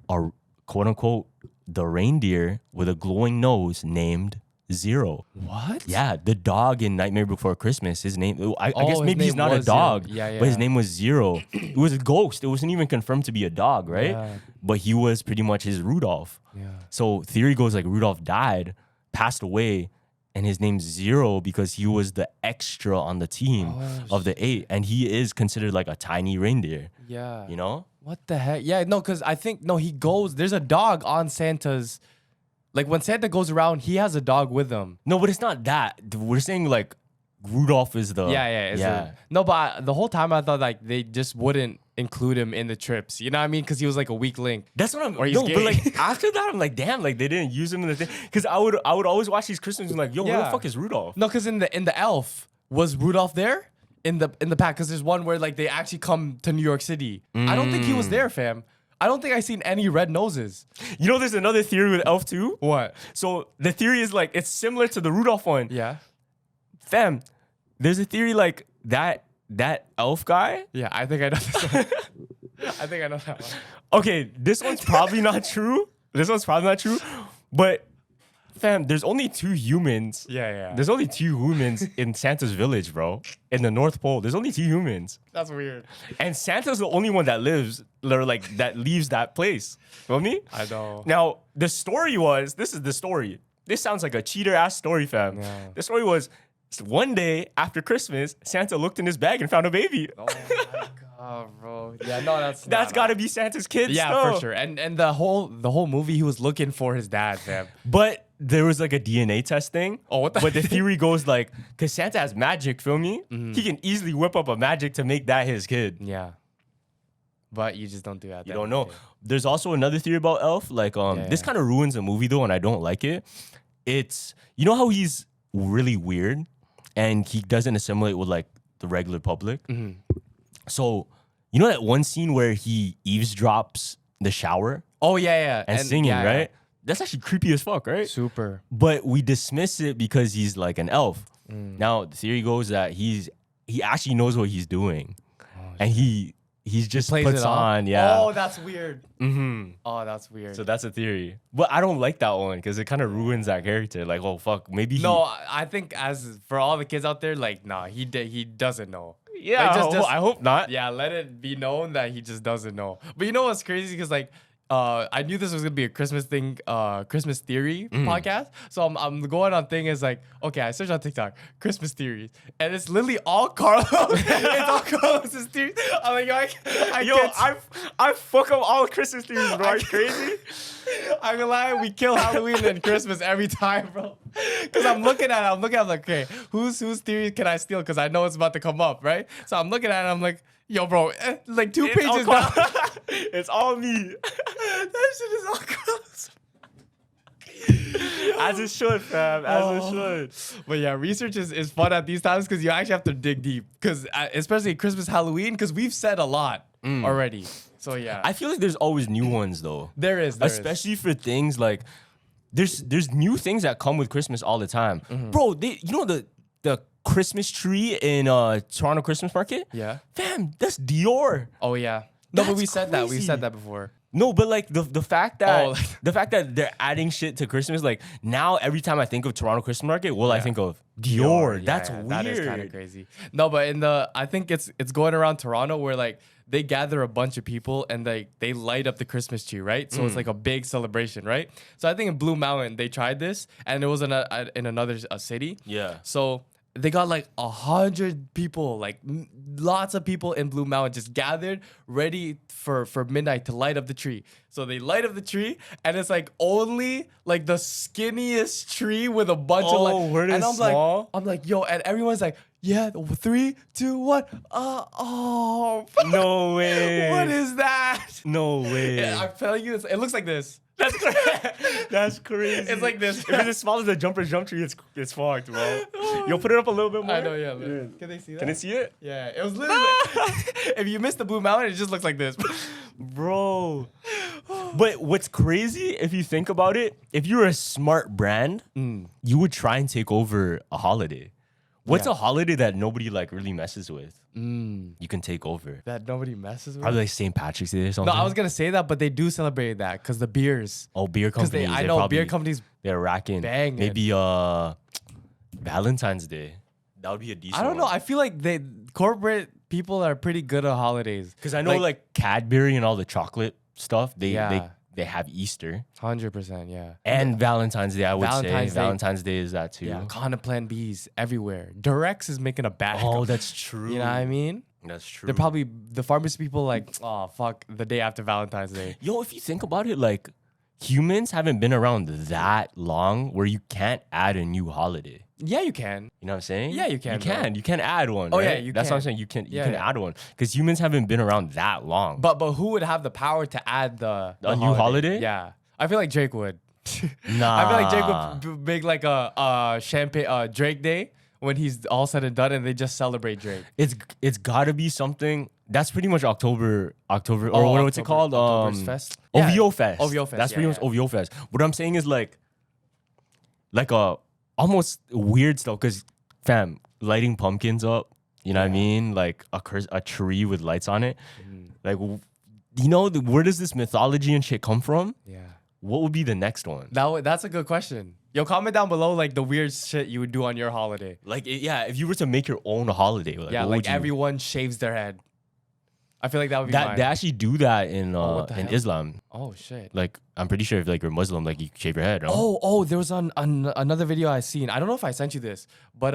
a quote unquote the reindeer with a glowing nose named 0. What? Yeah, the dog in Nightmare Before Christmas, his name, I guess his maybe he's name not a was Zero. dog, Yeah. but his name was 0. It was a ghost. It wasn't even confirmed to be a dog, right? Yeah. But he was pretty much his Rudolph. Yeah. So theory goes like Rudolph died, passed away, and his name's 0 because he was the extra on the team of the 8. And he is considered like a tiny reindeer, Yeah. you know? What the heck? Yeah, no, because I think, he goes, there's a dog on Santa's, like when Santa goes around, he has a dog with him. No, but it's not that. We're saying like Rudolph is the... Yeah. No, but the whole time I thought like they just wouldn't include him in the trips. You know what I mean? Because he was like a weak link. That's what I'm... Or he's No, gay. but like after that, I'm like, damn, like they didn't use him in the thing. Because I would always watch these Christmas and like, yo, where the fuck is Rudolph? No, because in the Elf, was Rudolph there? In the pack? Because there's one where like they actually come to New York City. I don't think he was there, fam. I don't think I seen any red noses. You know, there's another theory with Elf too. What? So the theory is like, it's similar to the Rudolph one. Yeah. Fam, there's a theory like that Elf guy. Yeah, I think I know this one. I think I know that one. Okay, this one's probably not true. But fam, there's only 2 humans. Yeah. There's only 2 humans in Santa's village, bro. In the North Pole, there's only 2 humans. That's weird. And Santa's the only one that lives, or like that leaves that place. Feel me? I know. Now, the story was, this is the story. This sounds like a cheater ass story, fam. Yeah. The story was, one day after Christmas, Santa looked in his bag and found a baby. Oh my god, bro. Yeah, no, That's gotta be Santa's kid. Yeah, still. for sure. And the whole movie, he was looking for his dad, fam. But there was like a DNA test thing. Oh, what the- But the theory goes like, because Santa has magic, feel me? He can easily whip up a magic to make that his kid. Yeah. But you just don't do that. You don't know. There's also another theory about Elf. Like, this kind of ruins the movie though, and I don't like it. It's, you know how he's really weird and he doesn't assimilate with like the regular public? So, you know that one scene where he eavesdrops the shower Oh, yeah. and singing, right? That's actually creepy as fuck, right? Super. But we dismiss it because he's like an elf. Now the theory goes that he actually knows what he's doing, and he just Plays puts it off? on, yeah. Oh, that's weird. Oh, that's weird. So that's a theory, but I don't like that one because it kind of ruins that character. Like, oh fuck, maybe he, no, I think as for all the kids out there, like, nah, he doesn't know. yeah. Like, I hope not. Yeah, let it be known that he just doesn't know. But you know what's crazy? Because like, I knew this was gonna be a Christmas thing, Christmas theory podcast. So I'm going on thing is like, okay, I searched on TikTok, Christmas theories, and it's literally all Carlos. It's all Carlos's theories. I'm like, I fuck up all Christmas theories, bro. Are you crazy? I'm gonna lie, we kill Halloween and Christmas every time, bro. Because I'm looking at it, I'm like, okay, whose theory can I steal? Because I know it's about to come up, right? So I'm looking at it, I'm like, yo, bro, like 2 pages down. It's all me. That shit is all Carlos. As it should, fam. As it should. But yeah, research is fun at these times because you actually have to dig deep. Because especially Christmas, Halloween, because we've said a lot already. So yeah, I feel like there's always new ones though. there is. Especially for things like there's new things that come with Christmas all the time. Bro, you know the Christmas tree in Toronto Christmas Market? Yeah. Fam, that's Dior. Oh yeah. No, but That's we said that. We crazy. said that before. No, but like the fact that Oh. the fact that they're adding shit to Christmas, like now every time I think of Toronto Christmas market, I think of Dior. Yeah, That's yeah, weird. That is kind of crazy. No, but I think it's going around Toronto where like they gather a bunch of people and they light up the Christmas tree, right? So it's like a big celebration, right? So I think in Blue Mountain they tried this, and it was in another city. Yeah. So they got like 100 people, like lots of people in Blue Mountain just gathered, ready for midnight to light up the tree. So they light up the tree, and it's like only like the skinniest tree with a bunch of like. word and is small? I'm like, yo, and everyone's like, yeah, 3, 2, 1. Oh, No way. what is that? No way. Yeah, I'm telling you, it looks like this. That's crazy. That's crazy. It's like this. If it's as small as the jumper's jump tree, it's fucked, bro. You'll put it up a little bit more. I know, yeah. Look. Can they see that? Can they see it? Yeah, it was literally. If you missed the Blue Mountain, it just looks like this. Bro. But what's crazy, if you think about it, if you're a smart brand, you would try and take over a holiday. What's a holiday that nobody like really messes with? You can take over. That nobody messes with. Probably like St. Patrick's Day or something. No, I was gonna say that, but they do celebrate that because the beers. Oh, beer Because companies. I know beer companies. They're racking. banging. Maybe Valentine's Day. That would be a decent I don't know. one. I feel like corporate people are pretty good at holidays. Because I know like Cadbury and all the chocolate stuff, they Yeah. have Easter 100%, yeah. and Valentine's Day. I would Valentine's say Day. Valentine's Day is that too. Yeah, Condom Plan Bs everywhere. Durex is making a bag. Oh, that's true. You know what I mean? That's true. They're probably the pharmacy people like, oh fuck, the day after Valentine's Day. Yo, if you think about it, like humans haven't been around that long where you can't add a new holiday. Yeah, you can. You know what I'm saying? Yeah, you can, You bro. can. You can add one. Oh, right? yeah, you That's what I'm can. saying. You can Yeah, yeah. add one because humans haven't been around that long. But who would have the power to add the A new holiday? Yeah, I feel like Drake would. Nah. I feel like Drake would make like a champagne Drake Day when he's all said and done, and they just celebrate Drake. It's gotta be something. That's pretty much October or what's it called? Oktoberfest? OVO Yeah. Fest. OVO Fest, That's yeah, pretty much yeah. OVO Fest. What I'm saying is like a almost weird stuff because fam, lighting pumpkins up. You know what I mean? Like a tree with lights on it. Like you know where does this mythology and shit come from? Yeah. What would be the next one? That's a good question. Yo, comment down below like the weird shit you would do on your holiday. Like if you were to make your own holiday, like, Yeah, what like would you- everyone shaves their head. I feel like that would be that mine. they actually do that in what the in hell? Islam. Oh shit. Like I'm pretty sure if like you're Muslim, like you shave your head. No? Oh, there was another video I seen. I don't know if I sent you this, but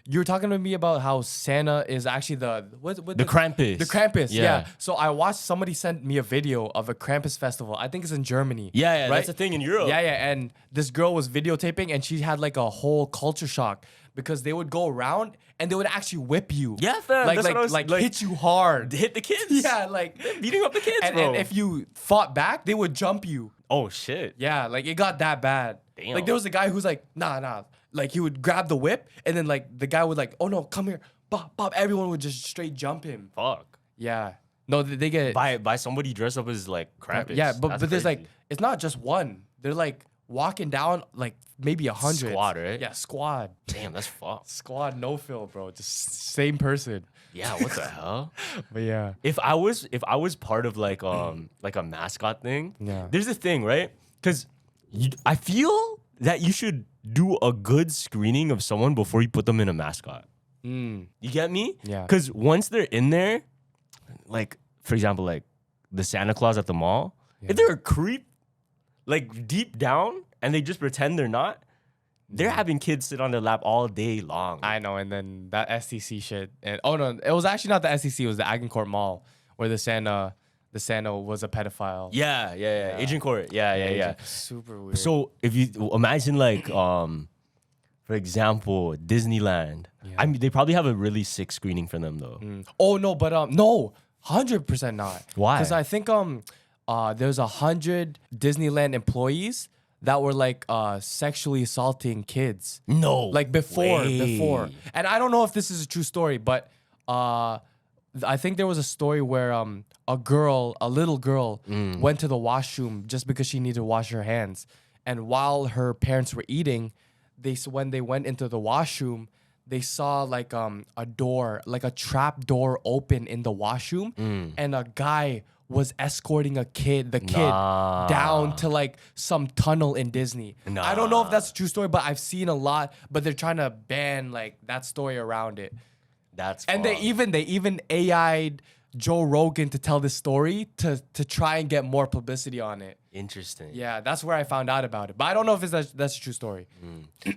you were talking to me about how Santa is actually the Krampus. The Krampus, yeah. Yeah. So I watched somebody sent me a video of a Krampus festival. I think it's in Germany. Yeah, right? that's a thing in Europe. Yeah. And this girl was videotaping, and she had like a whole culture shock because they would go around and they would actually whip you. Yeah, fam, Like that's what I was- like like- hit you hard. Hit the kids. Yeah, like beating up the kids, and, bro. and if you fought back, they would jump you. Oh shit. Yeah, like it got that bad. Damn. Like there was a guy who's like, nah. Like he would grab the whip, and then like the guy would like, oh no, come here, bop. Everyone would just straight jump him. Fuck. Yeah. No, they get. By somebody dressed up as like Krampus. Yeah, but That's there's like, crazy. it's not just one. They're like walking down like maybe 100. Squad, right? Yeah, squad. Damn, that's fucked. Squad, no fill, bro. Just same person. Yeah, what the hell? But yeah. If I was part of like a mascot thing, Yeah. there's a thing, right? Because I feel that you should do a good screening of someone before you put them in a mascot. You get me? Yeah. Because once they're in there, like for example, like the Santa Claus at the mall, if they're a creep, like deep down, and they just pretend they're not, they're having kids sit on their lap all day long. I know, and then that STC shit. And oh no, it was actually not the STC. It was the Agincourt Mall where the Santa was a pedophile. yeah. Agent Court. Yeah. Super weird. So if you imagine like for example, Disneyland. I mean they probably have a really sick screening for them though. Oh no, but no, 100% not. Why? Because I think there's 100 Disneyland employees that were like sexually assaulting kids. No. Like before. way. And I don't know if this is a true story, but I think there was a story where a little girl went to the washroom just because she needed to wash her hands. And while her parents were eating, when they went into the washroom, they saw like a door, like a trap door open in the washroom, and a guy was escorting the kid down to like some tunnel in Disney. I don't know if that's a true story, but I've seen a lot. But they're trying to ban like that story around it. And they even AI'd Joe Rogan to tell this story to try and get more publicity on it. Interesting. Yeah, that's where I found out about it. But I don't know if that's a true story.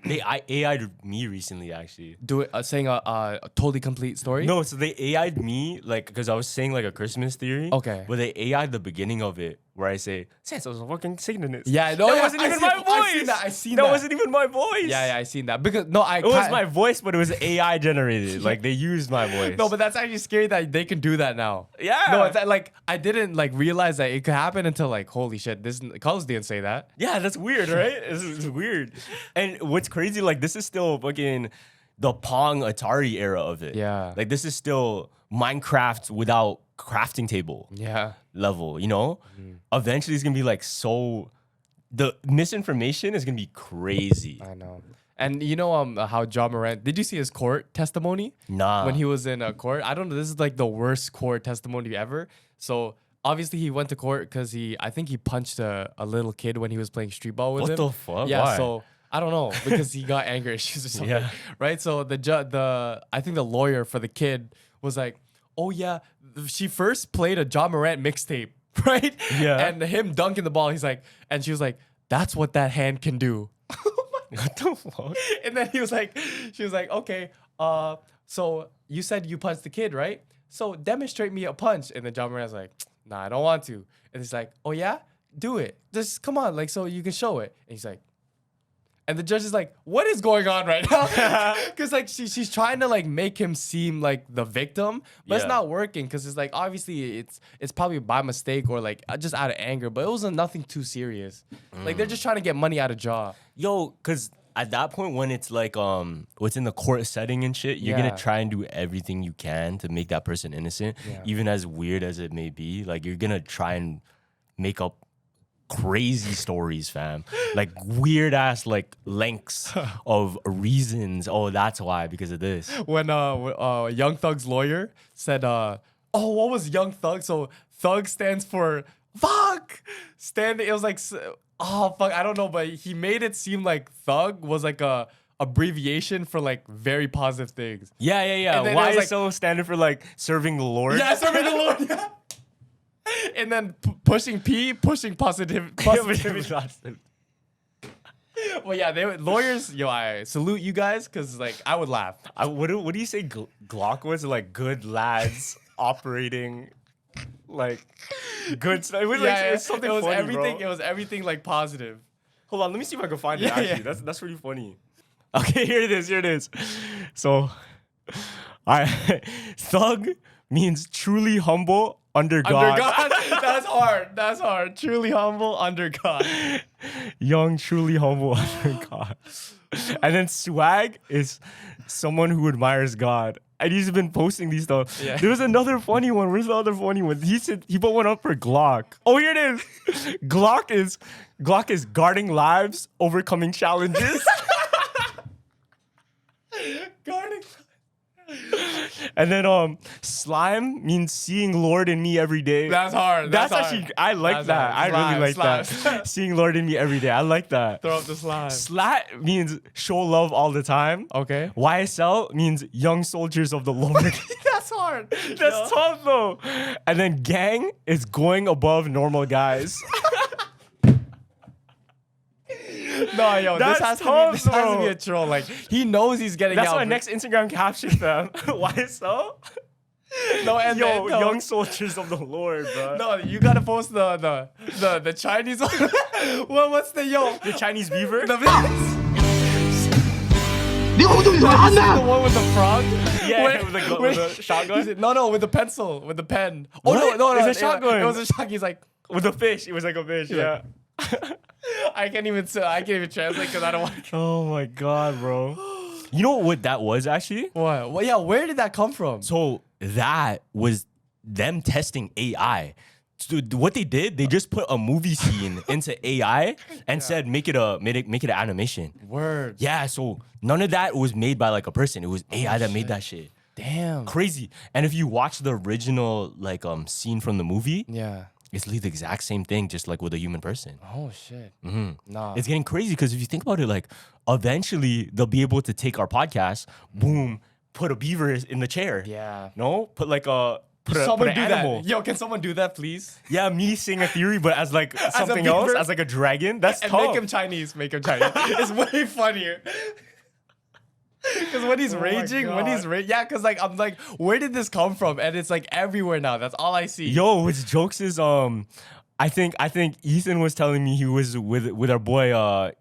They AI'd me recently, actually. Do it saying a totally complete story? No, so they AI'd me, like, because I was saying, like, a Christmas theory. Okay. But they AI'd the beginning of it, where I say, Santa's fucking Satanist. Yeah, no, that wasn't even my voice. I seen that. That wasn't even my voice. Yeah, I seen that. Because, no, It was my voice, but it was AI generated. Like, they used my voice. No, but that's actually scary that they can do that now. Yeah. No, it's like, I didn't, like, realize that it could happen until, like, holy shit, Carlos didn't say that. Yeah, that's weird, right? It's weird. And what's crazy, like, this is still fucking the Pong Atari era of it. Yeah. Like, this is still Minecraft without crafting table level, you know? Eventually, it's going to be, like, the misinformation is going to be crazy. I know. And you know how John Morant, did you see his court testimony? Nah. When he was in court? I don't know. This is, like, the worst court testimony ever. So... obviously, he went to court because I think he punched a little kid when he was playing street ball with him. What the fuck? Yeah, Why? so I don't know because he got anger issues or something. Yeah. Right? So I think the lawyer for the kid was like, oh yeah, she first played a John Morant mixtape, right? Yeah. And him dunking the ball, he's like, and she was like, that's what that hand can do. What the fuck? And then she was like, okay, so you said you punched the kid, right? So demonstrate me a punch. And then John Morant's like, nah, I don't want to. And he's like, oh yeah? Do it. Just come on, like, so you can show it. And he's like, and the judge is like, what is going on right now? Because like she's trying to like make him seem like the victim, but it's not working because it's like obviously it's probably by mistake or like just out of anger, but it wasn't nothing too serious. Like they're just trying to get money out of Ja. Yo, because at that point when it's like what's in the court setting and shit, you're gonna try and do everything you can to make that person innocent, even as weird as it may be. Like you're gonna try and make up crazy stories, fam. Like weird ass like lengths of reasons. Oh, that's why, because of this. When Young Thug's lawyer said what was Young Thug? So Thug stands for fuck. It was like fuck, I don't know, but he made it seem like Thug was like a abbreviation for like very positive things. Yeah. Why is so standard for like serving the Lord? Yeah, serving the Lord. Yeah. And then pushing positivity. Well, yeah, lawyers. Yo, I salute you guys because like I would laugh. What do you say? Glock was like good lads operating, like good stuff. It was it's something. It was funny, everything. bro. It was everything like positive. Hold on, let me see if I can find it. Actually, that's pretty funny. Okay, here it is. So, Thug means truly humble. Under God. That's hard. Truly humble under God. Young, truly humble under God. And then swag is someone who admires God. And he's been posting these stuff. Yeah. There was another funny one. Where's the other funny one? He said he put one up for Glock. Oh, here it is. Glock is guarding lives, overcoming challenges. Guarding. And then slime means seeing Lord in me every day. That's hard. That's actually hard. I like that. Hard. I really like that. Seeing Lord in me every day. I like that. Throw up the slime. Slat means show love all the time. Okay. YSL means young soldiers of the Lord. That's hard. That's tough though. And then gang is going above normal guys. No, yo, this has to be a troll. Like he knows he's getting That's out. That's my next Instagram caption, fam. Why so? No, and young soldiers of the Lord, bro. No, you gotta post the Chinese one. What's the Chinese Bieber? The one with the frog? Yeah, with the shotgun. No, with the pencil, with the pen. Oh no, it's a shotgun. It was a shotgun. He's like with a fish. It was like a fish. Yeah. I can't even translate because I don't want to. Oh my god, bro. You know what that was actually? What? Well, yeah, where did that come from? So that was them testing AI. So what they did, they just put a movie scene into AI and said make it an animation. Word. Yeah, so none of that was made by like a person. It was AI that made that shit. Damn. Crazy. And if you watch the original like scene from the movie, Yeah. it's literally the exact same thing, just like with a human person. Oh shit. Nah. It's getting crazy because if you think about it, like eventually they'll be able to take our podcast, boom, put a beaver in the chair. Yeah. No, put like a put Someone an do animal. that. Yo, can someone do that, please? Yeah, me saying a theory, but as like something beaver? else, as like a dragon. That's And tough. make him Chinese. Make him Chinese. It's way funnier. Because when he's raging, yeah, because like I'm like, where did this come from? And it's like everywhere now. That's all I see. Yo, which jokes is I think Ethan was telling me he was with our boy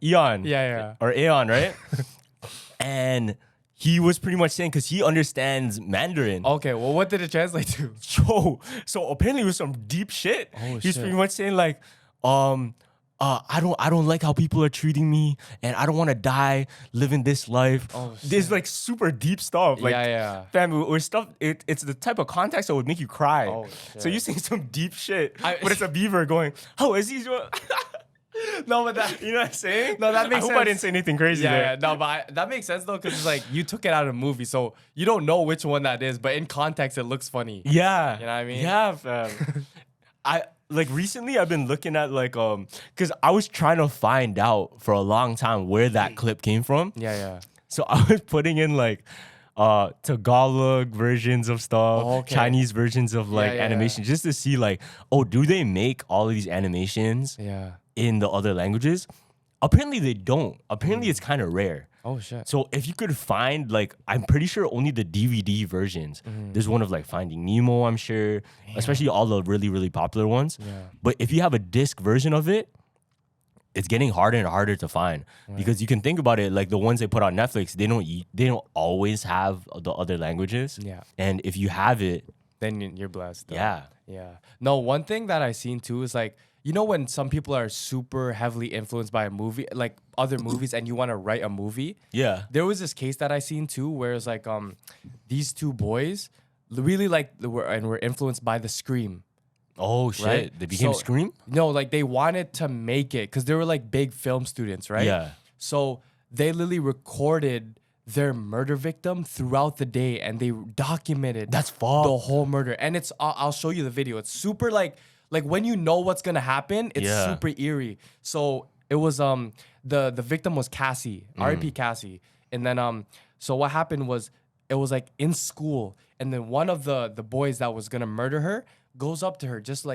Eon. Yeah. Or Aeon, right? And he was pretty much saying because he understands Mandarin. Okay, well, what did it translate to? Yo, so apparently it was some deep shit. Oh, He's shit. pretty much saying like, I don't like how people are treating me, and I don't want to die living this life. Oh, There's like super deep stuff. Like, Yeah. fam, or stuff. It's the type of context that would make you cry. Oh, So shit. you're saying some deep shit, I- but it's a beaver going, "How is he?" No, but that You know what I'm saying? No, that makes I hope I sense. didn't say anything crazy yeah, there. no, but that makes sense though, because it's like you took it out of the movie, so you don't know which one that is, but in context, it looks funny. Yeah. You know what I mean? Yeah, fam. I like recently I've been looking at like because I was trying to find out for a long time where that clip came from. Yeah. So I was putting in like Tagalog versions of stuff, Okay. Chinese versions of like Yeah. animation, just to see like, oh, do they make all of these animations Yeah. in the other languages? Apparently they don't. Apparently it's kind of rare. Oh shit. So if you could find like, I'm pretty sure only the DVD versions. There's one of like Finding Nemo, I'm sure, especially all the really, really popular ones. Yeah. But if you have a disc version of it, it's getting harder and harder to find because you can think about it like the ones they put on Netflix, they don't always have the other languages. Yeah. And if you have it, Then you're blessed. Though. yeah. Yeah. No, one thing that I seen too is like, you know, when some people are super heavily influenced by a movie, like other movies, and you want to write a movie. Yeah. There was this case that I seen too, where it's like these two boys really were influenced by the Scream. Oh shit. Right? They became So- Scream? No, like they wanted to make it because they were like big film students, right? Yeah. So they literally recorded their murder victim throughout the day, and they documented That's fucked. the whole murder. And it's I'll show you the video. It's super like when you know what's gonna happen, it's Yeah. super eerie. So it was the victim was Cassie, R.I.P. Cassie, and then so what happened was it was like in school, and then one of the boys that was gonna murder her goes up to her just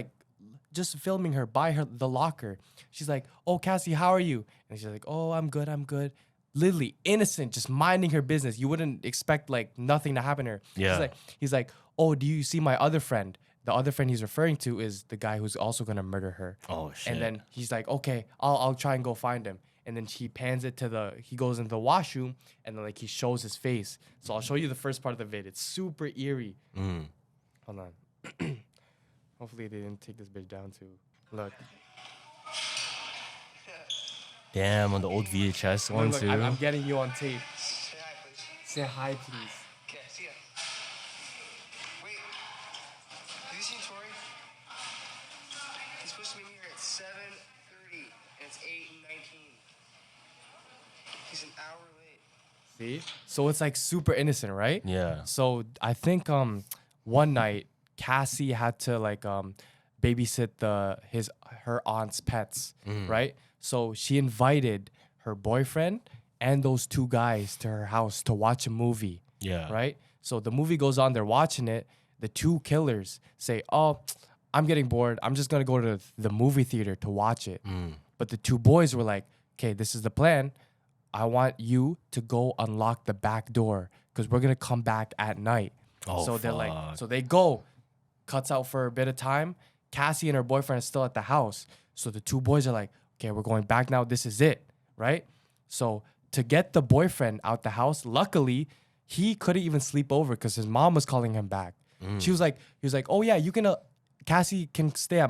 filming her by the locker. She's like, "Oh, Cassie, how are you?" And she's like, "Oh, I'm good." Literally innocent, just minding her business. You wouldn't expect like nothing to happen to her. Yeah. He's like, "Oh, do you see my other friend?" The other friend he's referring to is the guy who's also gonna murder her. Oh shit. And then he's like, "Okay, I'll try and go find him." And then he pans it to he goes into the washroom, and then like he shows his face. So I'll show you the first part of the vid. It's super eerie. Hold on. Hopefully they didn't take this bitch down too. Look. Damn, on the old VHS one Look, too. I'm getting you on tape. Say hi, please. Say hi, please. Okay, see ya. Wait. Have you seen Tori? He's supposed to meet me here at 7:30, and it's 8:19. He's an hour late. See? So it's like super innocent, right? Yeah. So I think one night Cassie had to like babysit her aunt's pets, right? So she invited her boyfriend and those two guys to her house to watch a movie. Yeah. Right? So the movie goes on, they're watching it. The two killers say, "Oh, I'm getting bored. I'm just gonna go to the movie theater to watch it." But the two boys were like, "Okay, this is the plan. I want you to go unlock the back door because we're gonna come back at night." Oh, so they're fuck. like, so they go, cuts out for a bit of time. Cassie and her boyfriend are still at the house. So the two boys are like, "Okay, we're going back now. This is it." Right? So to get the boyfriend out the house, luckily, he couldn't even sleep over because his mom was calling him back. He was like, "Oh yeah, you can, Cassie can stay at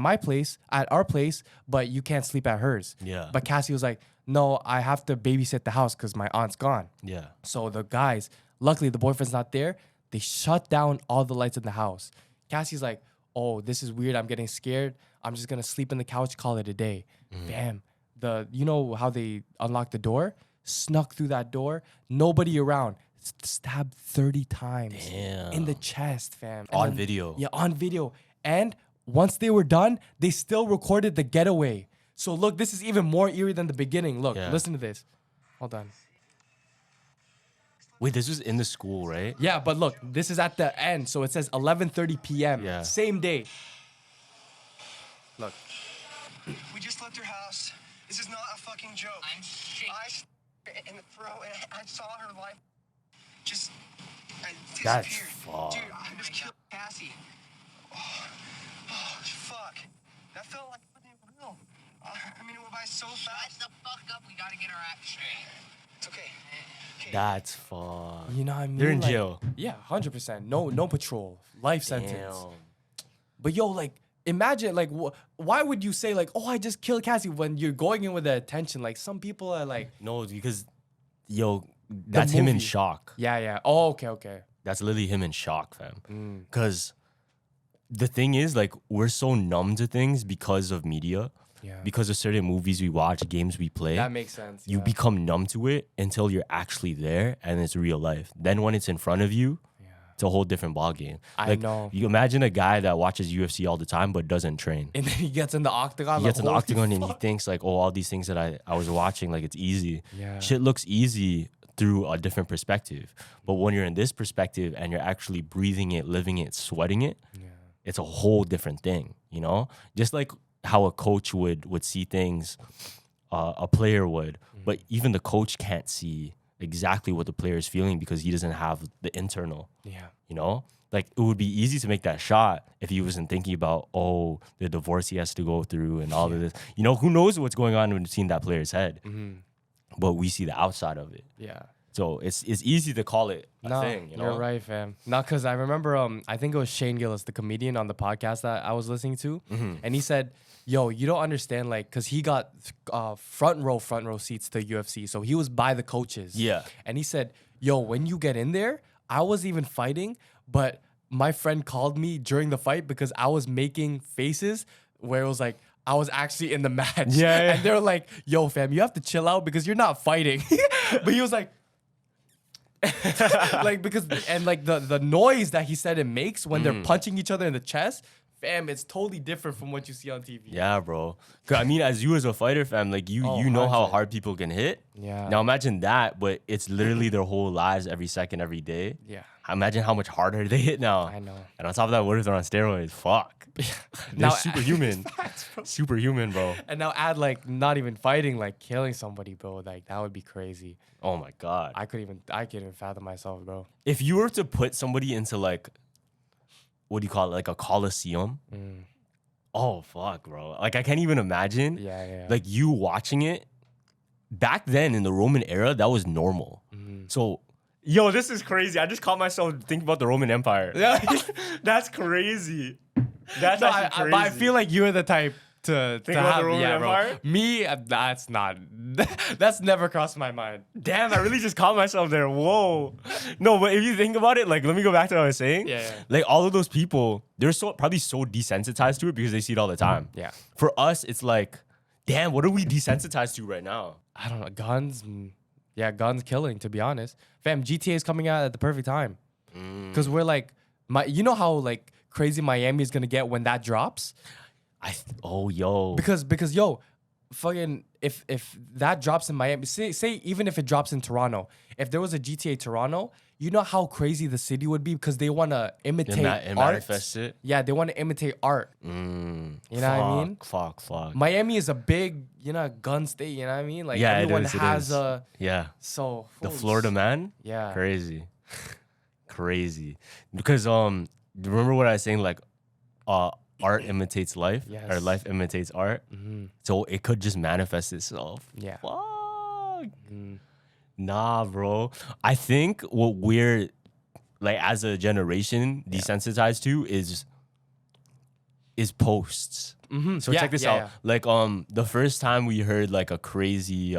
our place, but you can't sleep at hers." Yeah. But Cassie was like, "No, I have to babysit the house because my aunt's gone." Yeah. So the guys, luckily the boyfriend's not there. They shut down all the lights in the house. Cassie's like, "Oh, this is weird. I'm getting scared. I'm just gonna sleep in the couch, call it a day." Bam. You know how they unlocked the door? Snuck through that door. Nobody around. stabbed 30 times Damn. in the chest, fam. And On then- video. Yeah, on video. And once they were done, they still recorded the getaway. So look, this is even more eerie than the beginning. Look, Yeah. listen to this. Hold on. Wait, this was in the school, right? Yeah, but look, this is at the end. So it says 11:30 p.m. Yeah. Same day. Look. We just left her house. This is not a fucking joke. I'm shaking. In the throat, and I saw her life just That's disappeared. fucked. Dude, I just killed Cassie. Oh, fuck. That felt like real. I mean, it went by so fast. Shut the fuck up. We gotta get our act straight. It's okay. That's fucked. You know what I mean? They're in Like, jail. Yeah, 100%. No patrol. Life sentence. Damn. But yo, like, imagine, like, why would you say, like, oh, I just killed Cassie when you're going in with the attention? Like, some people are like, No, because, yo, that's him in movie. shock. yeah. Oh, okay. That's literally him in shock, fam. Mm. Because the thing is, like, we're so numb to things because of media, Yeah. because of certain movies we watch, games we play. That makes sense. You yeah. become numb to it until you're actually there and it's real life. Then when it's in front of you, it's a whole different ballgame. I know. You imagine a guy that watches UFC all the time but doesn't train. And then he gets in the octagon. He gets in the holy octagon and he fuck. thinks like, oh, all these things that I was watching, like it's easy. Yeah. Shit looks easy through a different perspective. But when you're in this perspective and you're actually breathing it, living it, sweating it, it's a whole different thing, you know? Just like how a coach would see things, a player would. But even the coach can't see exactly what the player is feeling because he doesn't have the internal. Yeah. You know, like it would be easy to make that shot if he wasn't thinking about, oh, the divorce he has to go through and all of this. You know, who knows what's going on between that player's head? But we see the outside of it. Yeah. So it's easy to call it a No, thing. You know? you're right, fam. No, because I remember, I think it was Shane Gillis, the comedian on the podcast that I was listening to, and he said, "Yo, you don't understand, like, because he got front row seats to UFC, so he was by the coaches." Yeah. And he said, "Yo, when you get in there, I wasn't even fighting, but my friend called me during the fight because I was making faces where it was like." I was actually in the match. Yeah. And they're like, yo, fam, you have to chill out because you're not fighting. But he was like, like, because, and like the noise that he said it makes when they're punching each other in the chest, fam, it's totally different from what you see on TV. Yeah, bro. 'Cause I mean, as you as a fighter, fam, like you know how 100. hard people can hit. Yeah. Now imagine that, but it's literally their whole lives, every second, every day. Yeah. Imagine how much harder they hit now. I know. And on top of that, what if they're on steroids? Fuck. They're Now- superhuman. Superhuman, bro. And now add like not even fighting, like killing somebody, bro. Like that would be crazy. Oh my God. I can't even fathom myself, bro. If you were to put somebody into like, what do you call it? Like a coliseum. Oh, fuck, bro. Like I can't even imagine. Yeah. Like you watching it. Back then in the Roman era, that was normal. So, yo, this is crazy. I just caught myself thinking about the Roman Empire. Yeah. That's crazy. That's No, actually crazy. but I feel like you're the type to Think about the have, Roman yeah, Empire? bro. Me, that's not. That's never crossed my mind. Damn, I really just caught myself there. Whoa. No, but if you think about it, like, let me go back to what I was saying. Yeah. Like, all of those people, they're probably so desensitized to it because they see it all the time. Yeah. For us, it's like, damn, what are we desensitized to right now? I don't know. Guns. Yeah, guns killing, to be honest. Fam, GTA is coming out at the perfect time. Because we're like, you know how like crazy Miami is going to get when that drops? Yo. Because yo, fucking if that drops in Miami, say even if it drops in Toronto, if there was a GTA Toronto, you know how crazy the city would be because they want to imitate and art. manifest it? Yeah, they want to imitate art. You know what I mean? Fuck. Miami is a big, gun state. You know what I mean? Like Yeah, everyone it has is. a Yeah. so The holy Florida man? Yeah. Crazy. Crazy. Because remember what I was saying, like art imitates life, or Yes. life imitates art. So it could just manifest itself. Yeah. Fuck. Nah, bro. I think what we're like as a generation desensitized to is posts. So Yeah, check this yeah, out. yeah. Like the first time we heard like a crazy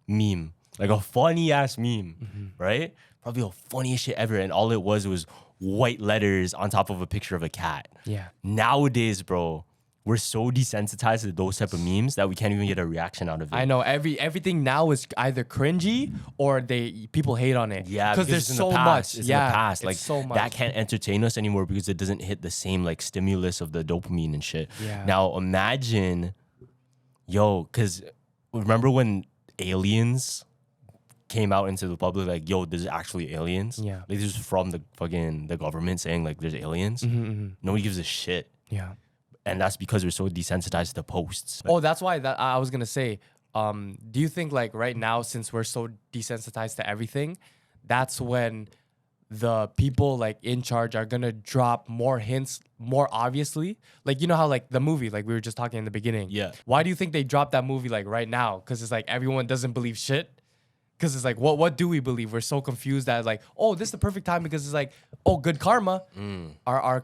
meme, like a funny ass meme, right? Probably the funniest shit ever, and all it was white letters on top of a picture of a cat. Yeah. Nowadays, bro, we're so desensitized to those type of memes that we can't even get a reaction out of it. I know everything now is either cringy or people hate on it. Yeah, because there's it's in so the past. much. It's yeah, in the past. it's Like so much. that can't entertain us anymore because it doesn't hit the same like stimulus of the dopamine and shit. Yeah. Now imagine, because remember when aliens came out into the public, like, yo, there's actually aliens. Yeah. Like this is from the government saying like there's aliens. Nobody gives a shit. Yeah. And that's because we're so desensitized to posts. Oh, that's why I was gonna say. Do you think like right now, since we're so desensitized to everything, that's when the people like in charge are gonna drop more hints more obviously? Like, you know how like the movie, like we were just talking in the beginning. Yeah. Why do you think they dropped that movie like right now? Because it's like everyone doesn't believe shit. Because it's like, what do we believe? We're so confused that like, oh, this is the perfect time because it's like, oh, good karma. Our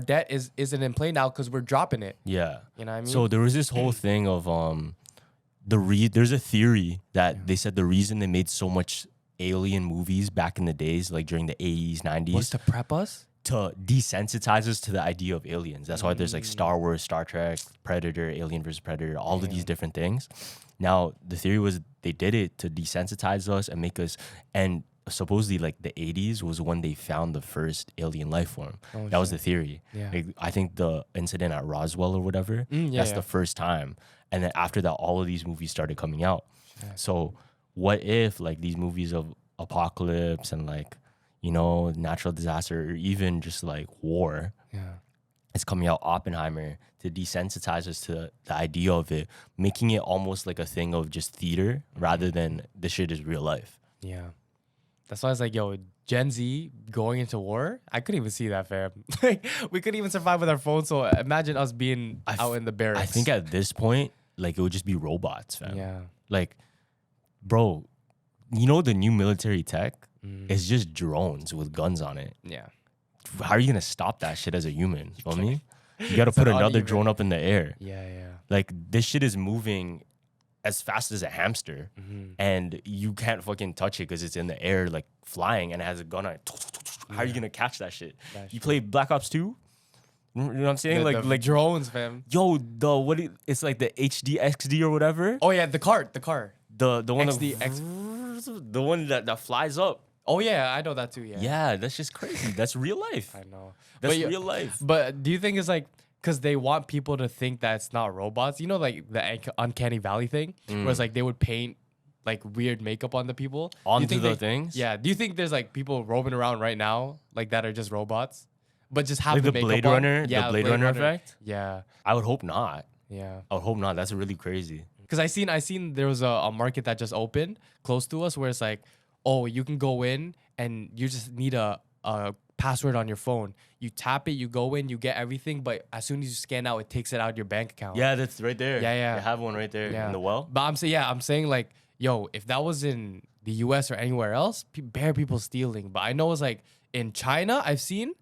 debt isn't in play now because we're dropping it. Yeah. You know what I mean? So there was this whole thing of there's a theory that they said the reason they made so much alien movies back in the days, like during the 80s, 90s, was to prep us? to desensitize us to the idea of aliens. That's why there's like Star Wars, Star Trek, Predator, Alien versus Predator, all of these different things. Now, the theory was they did it to desensitize us and make us, and supposedly like the 80s was when they found the first alien life form. That was the theory. Yeah. Like, I think the incident at Roswell or whatever, that's the first time. And then after that, all of these movies started coming out. So what if like these movies of apocalypse and like, you know, natural disaster or even just like war, it's coming out, Oppenheimer, to desensitize us to the idea of it, making it almost like a thing of just theater rather than this shit is real life. Yeah. That's why I was like, yo, Gen Z going into war? I couldn't even see that, fam. Like, we couldn't even survive with our phones. So imagine us being out in the barracks. I think at this point, like, it would just be robots, fam. Yeah. Like, bro, you know the new military tech is just drones with guns on it. Yeah. How are you gonna stop that shit as a human? You feel me? You gotta put another drone up in the air. Yeah. Like, this shit is moving as fast as a hamster, and you can't fucking touch it because it's in the air, like flying, and it has a gun on it. How are you gonna catch that shit? You play Black Ops 2? You know what I'm saying? Like drones, fam. Yo, it's like the HD XD or whatever. Oh yeah, the car. The one XD, the one that flies up. Oh yeah, I know that too. Yeah. Yeah, that's just crazy. That's real life. I know. That's But real life. But do you think it's like because they want people to think that it's not robots? You know, like the Uncanny Valley thing, where it's like they would paint like weird makeup on the people. Do you Onto think the things? Yeah. Do you think there's like people roaming around right now like that are just robots, but just have Like the the makeup Blade on? Runner? Yeah, The Blade Runner effect? Yeah. I would hope not. Yeah. I would hope not. That's really crazy. Because I seen there was a market that just opened close to us where it's like, oh, you can go in and you just need a password on your phone. You tap it, you go in, you get everything, but as soon as you scan out, it takes it out of your bank account. Yeah, that's right there. Yeah. They have one right there in the well. But I'm saying like, yo, if that was in the US or anywhere else, bare people stealing. But I know it's like in China, I've seen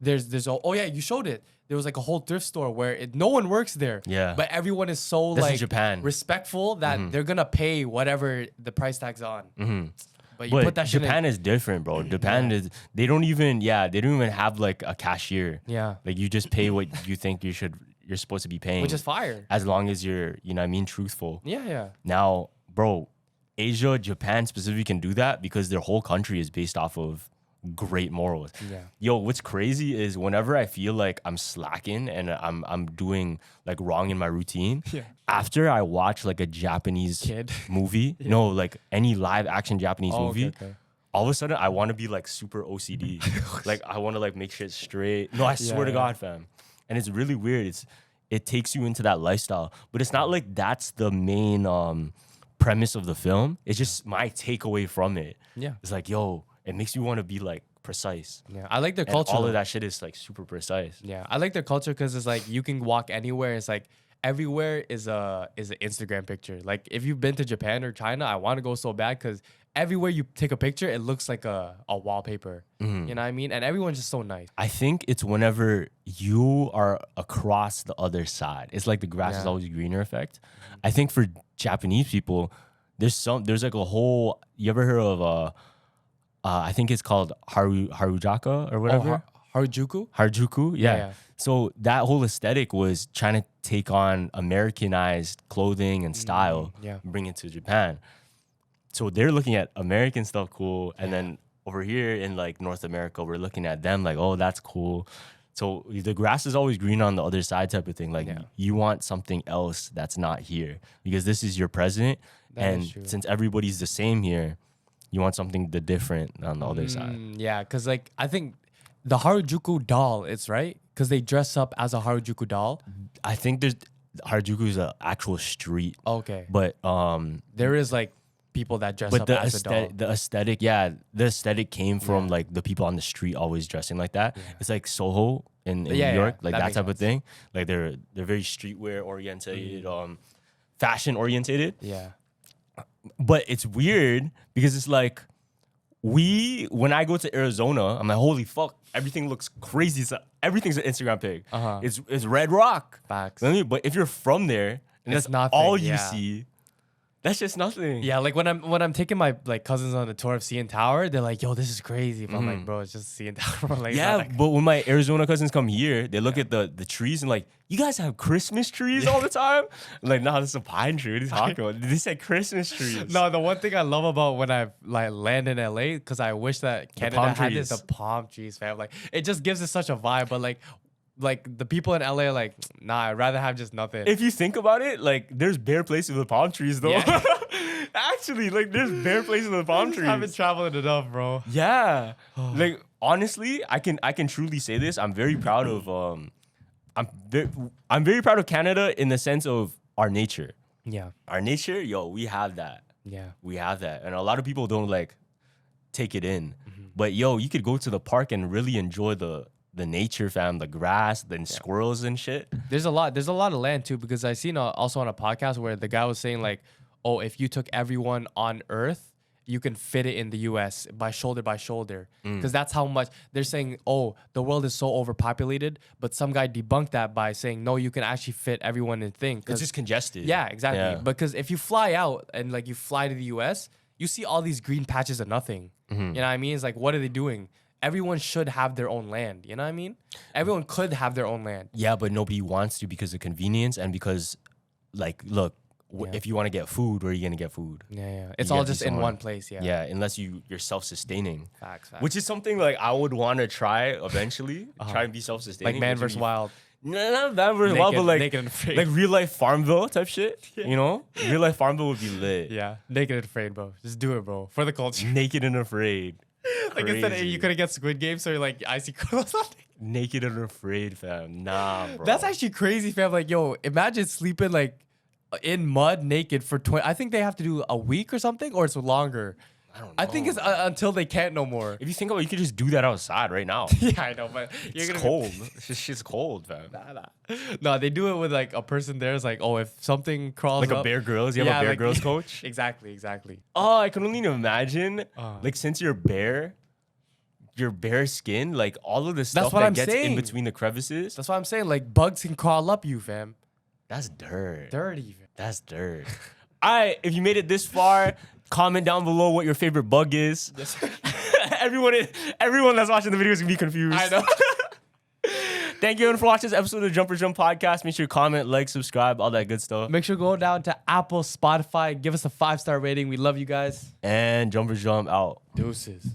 oh yeah, you showed it. There was like a whole thrift store where no one works there. Yeah. But everyone is so That's in like Japan. respectful that they're gonna pay whatever the price tag's on. But you But put that shit Japan in. is different, bro. Japan is they don't even have like a cashier. Yeah. Like you just pay what you think you're supposed to be paying. Which is fire. As long as you're, you know what I mean, truthful. Yeah. Now, bro, Asia, Japan specifically can do that because their whole country is based off of great morals. Yeah. Yo, what's crazy is whenever I feel like I'm slacking and I'm doing like wrong in my routine, after I watch like a Japanese movie, no, like any live action Japanese movie, okay. all of a sudden I want to be like super OCD. Like I want to like make shit straight. No, I swear to God, fam. And it's really weird. It takes you into that lifestyle, but it's not like that's the main premise of the film. It's just my takeaway from it. Yeah. It's like, yo, it makes me want to be like precise. Yeah. I like their And culture. all of that shit is like super precise. Yeah. I like their culture because it's like you can walk anywhere. It's like everywhere is an Instagram picture. Like if you've been to Japan or China, I want to go so bad because everywhere you take a picture, it looks like a wallpaper. You know what I mean? And everyone's just so nice. I think it's whenever you are across the other side. It's like the grass is always greener effect. I think for Japanese people, there's like a whole. You ever heard of I think it's called Harujaka or whatever. Harajuku? Harajuku, yeah. Yeah. So that whole aesthetic was trying to take on Americanized clothing and style, yeah. bring it to Japan. So they're looking at American stuff cool, and then over here in like North America, we're looking at them like, oh, that's cool. So the grass is always green on the other side type of thing. Like you want something else that's not here because this is your present. And since everybody's the same here, you want something different on the other side. Yeah, because like I think the Harajuku doll, it's right because they dress up as a Harajuku doll. I think there's Harajuku is an actual street. Okay, But there is like people that dress but up the as a doll. the aesthetic came from like the people on the street always dressing like that. It's like Soho in New York, like that type of thing. Like they're very streetwear oriented, fashion oriented. Yeah, But it's weird because it's like when I go to Arizona, I'm like, holy fuck, everything looks crazy. Everything's an Instagram pig. It's Red Rock. Facts. But if you're from there and It's that's nothing, all you yeah. see, that's just nothing. yeah. Like when I'm taking my like cousins on a tour of CN Tower, they're like, "Yo, this is crazy." But I'm like, "Bro, it's just CN Tower." Like, Yeah, like, but when my Arizona cousins come here, they look at the trees and like, you guys have Christmas trees all the time? I'm like, nah, this is a pine tree. What are you talking about? They said Christmas trees. No, the one thing I love about when I like land in LA, because I wish that Canada palm had this, trees. the palm trees, fam. Like it just gives it such a vibe. But like the people in LA are like, nah, I'd rather have just nothing. If you think about it, like there's bare places with palm trees though. Yeah. Actually, like there's bare places with palm trees. haven't traveled enough, bro. Yeah. Like honestly, I can truly say this. I'm very proud of I'm very proud of Canada in the sense of our nature. Yeah, Our nature, yo, we have that. yeah. We have that. And a lot of people don't like take it in. But yo, you could go to the park and really enjoy the nature, fam, the grass, the squirrels and shit. There's a lot of land too, because I seen also on a podcast where the guy was saying like, oh, if you took everyone on Earth, you can fit it in the U.S. by shoulder, because that's how much they're saying. Oh, the world is so overpopulated, but some guy debunked that by saying no, you can actually fit everyone in thing. It's just congested. Yeah, exactly. Yeah. Because if you fly out and like you fly to the U.S., you see all these green patches of nothing. You know what I mean? It's like, what are they doing? Everyone should have their own land. You know what I mean? Everyone could have their own land. Yeah, but nobody wants to because of convenience and because, like, look, if you want to get food, where are you gonna get food? Yeah. It's You all gotta be just in somewhere. one place. Yeah. Yeah, unless you're self-sustaining. Facts. Which is something like I would want to try eventually. Try and be self-sustaining. like Man which would vs. be- Wild. No, not Man vs. Wild, but Naked and Afraid. like real life Farmville type shit. You know, real life Farmville would be lit. Yeah. Naked and Afraid, bro. Just do it, bro. For the culture. Naked and Afraid. Like instead Crazy. you couldn't get Squid Game, so you're like icy cold or something. Naked and Afraid, fam. Nah, bro. That's actually crazy, fam. Like, yo, imagine sleeping like in mud naked for 20. I think they have to do a week or something, or it's longer. I don't know. I think it's until they can't no more. If you think about it, you could just do that outside right now. Yeah, I know, but you're It's gonna cold. This shit's cold, fam. No, they do it with like a person there. It's like, oh, if something crawls Like up, a Bear Grylls. You have Yeah, a Bear like- Grylls coach. Exactly. Oh, I can only imagine. Like since you're bare, your bare skin, like all of the stuff what that I'm gets saying. in between the crevices. That's what I'm saying. Like bugs can crawl up you, fam. That's dirt. Dirty. Fam. That's dirt. All right, if you made it this far, comment down below what your favorite bug is. everyone that's watching the video is gonna be confused. I know. Thank you everyone for watching this episode of Jumper Jump Podcast. Make sure you comment, like, subscribe, all that good stuff. Make sure to go down to Apple, Spotify, give us a 5-star rating. We love you guys. And Jumper Jump out. Deuces.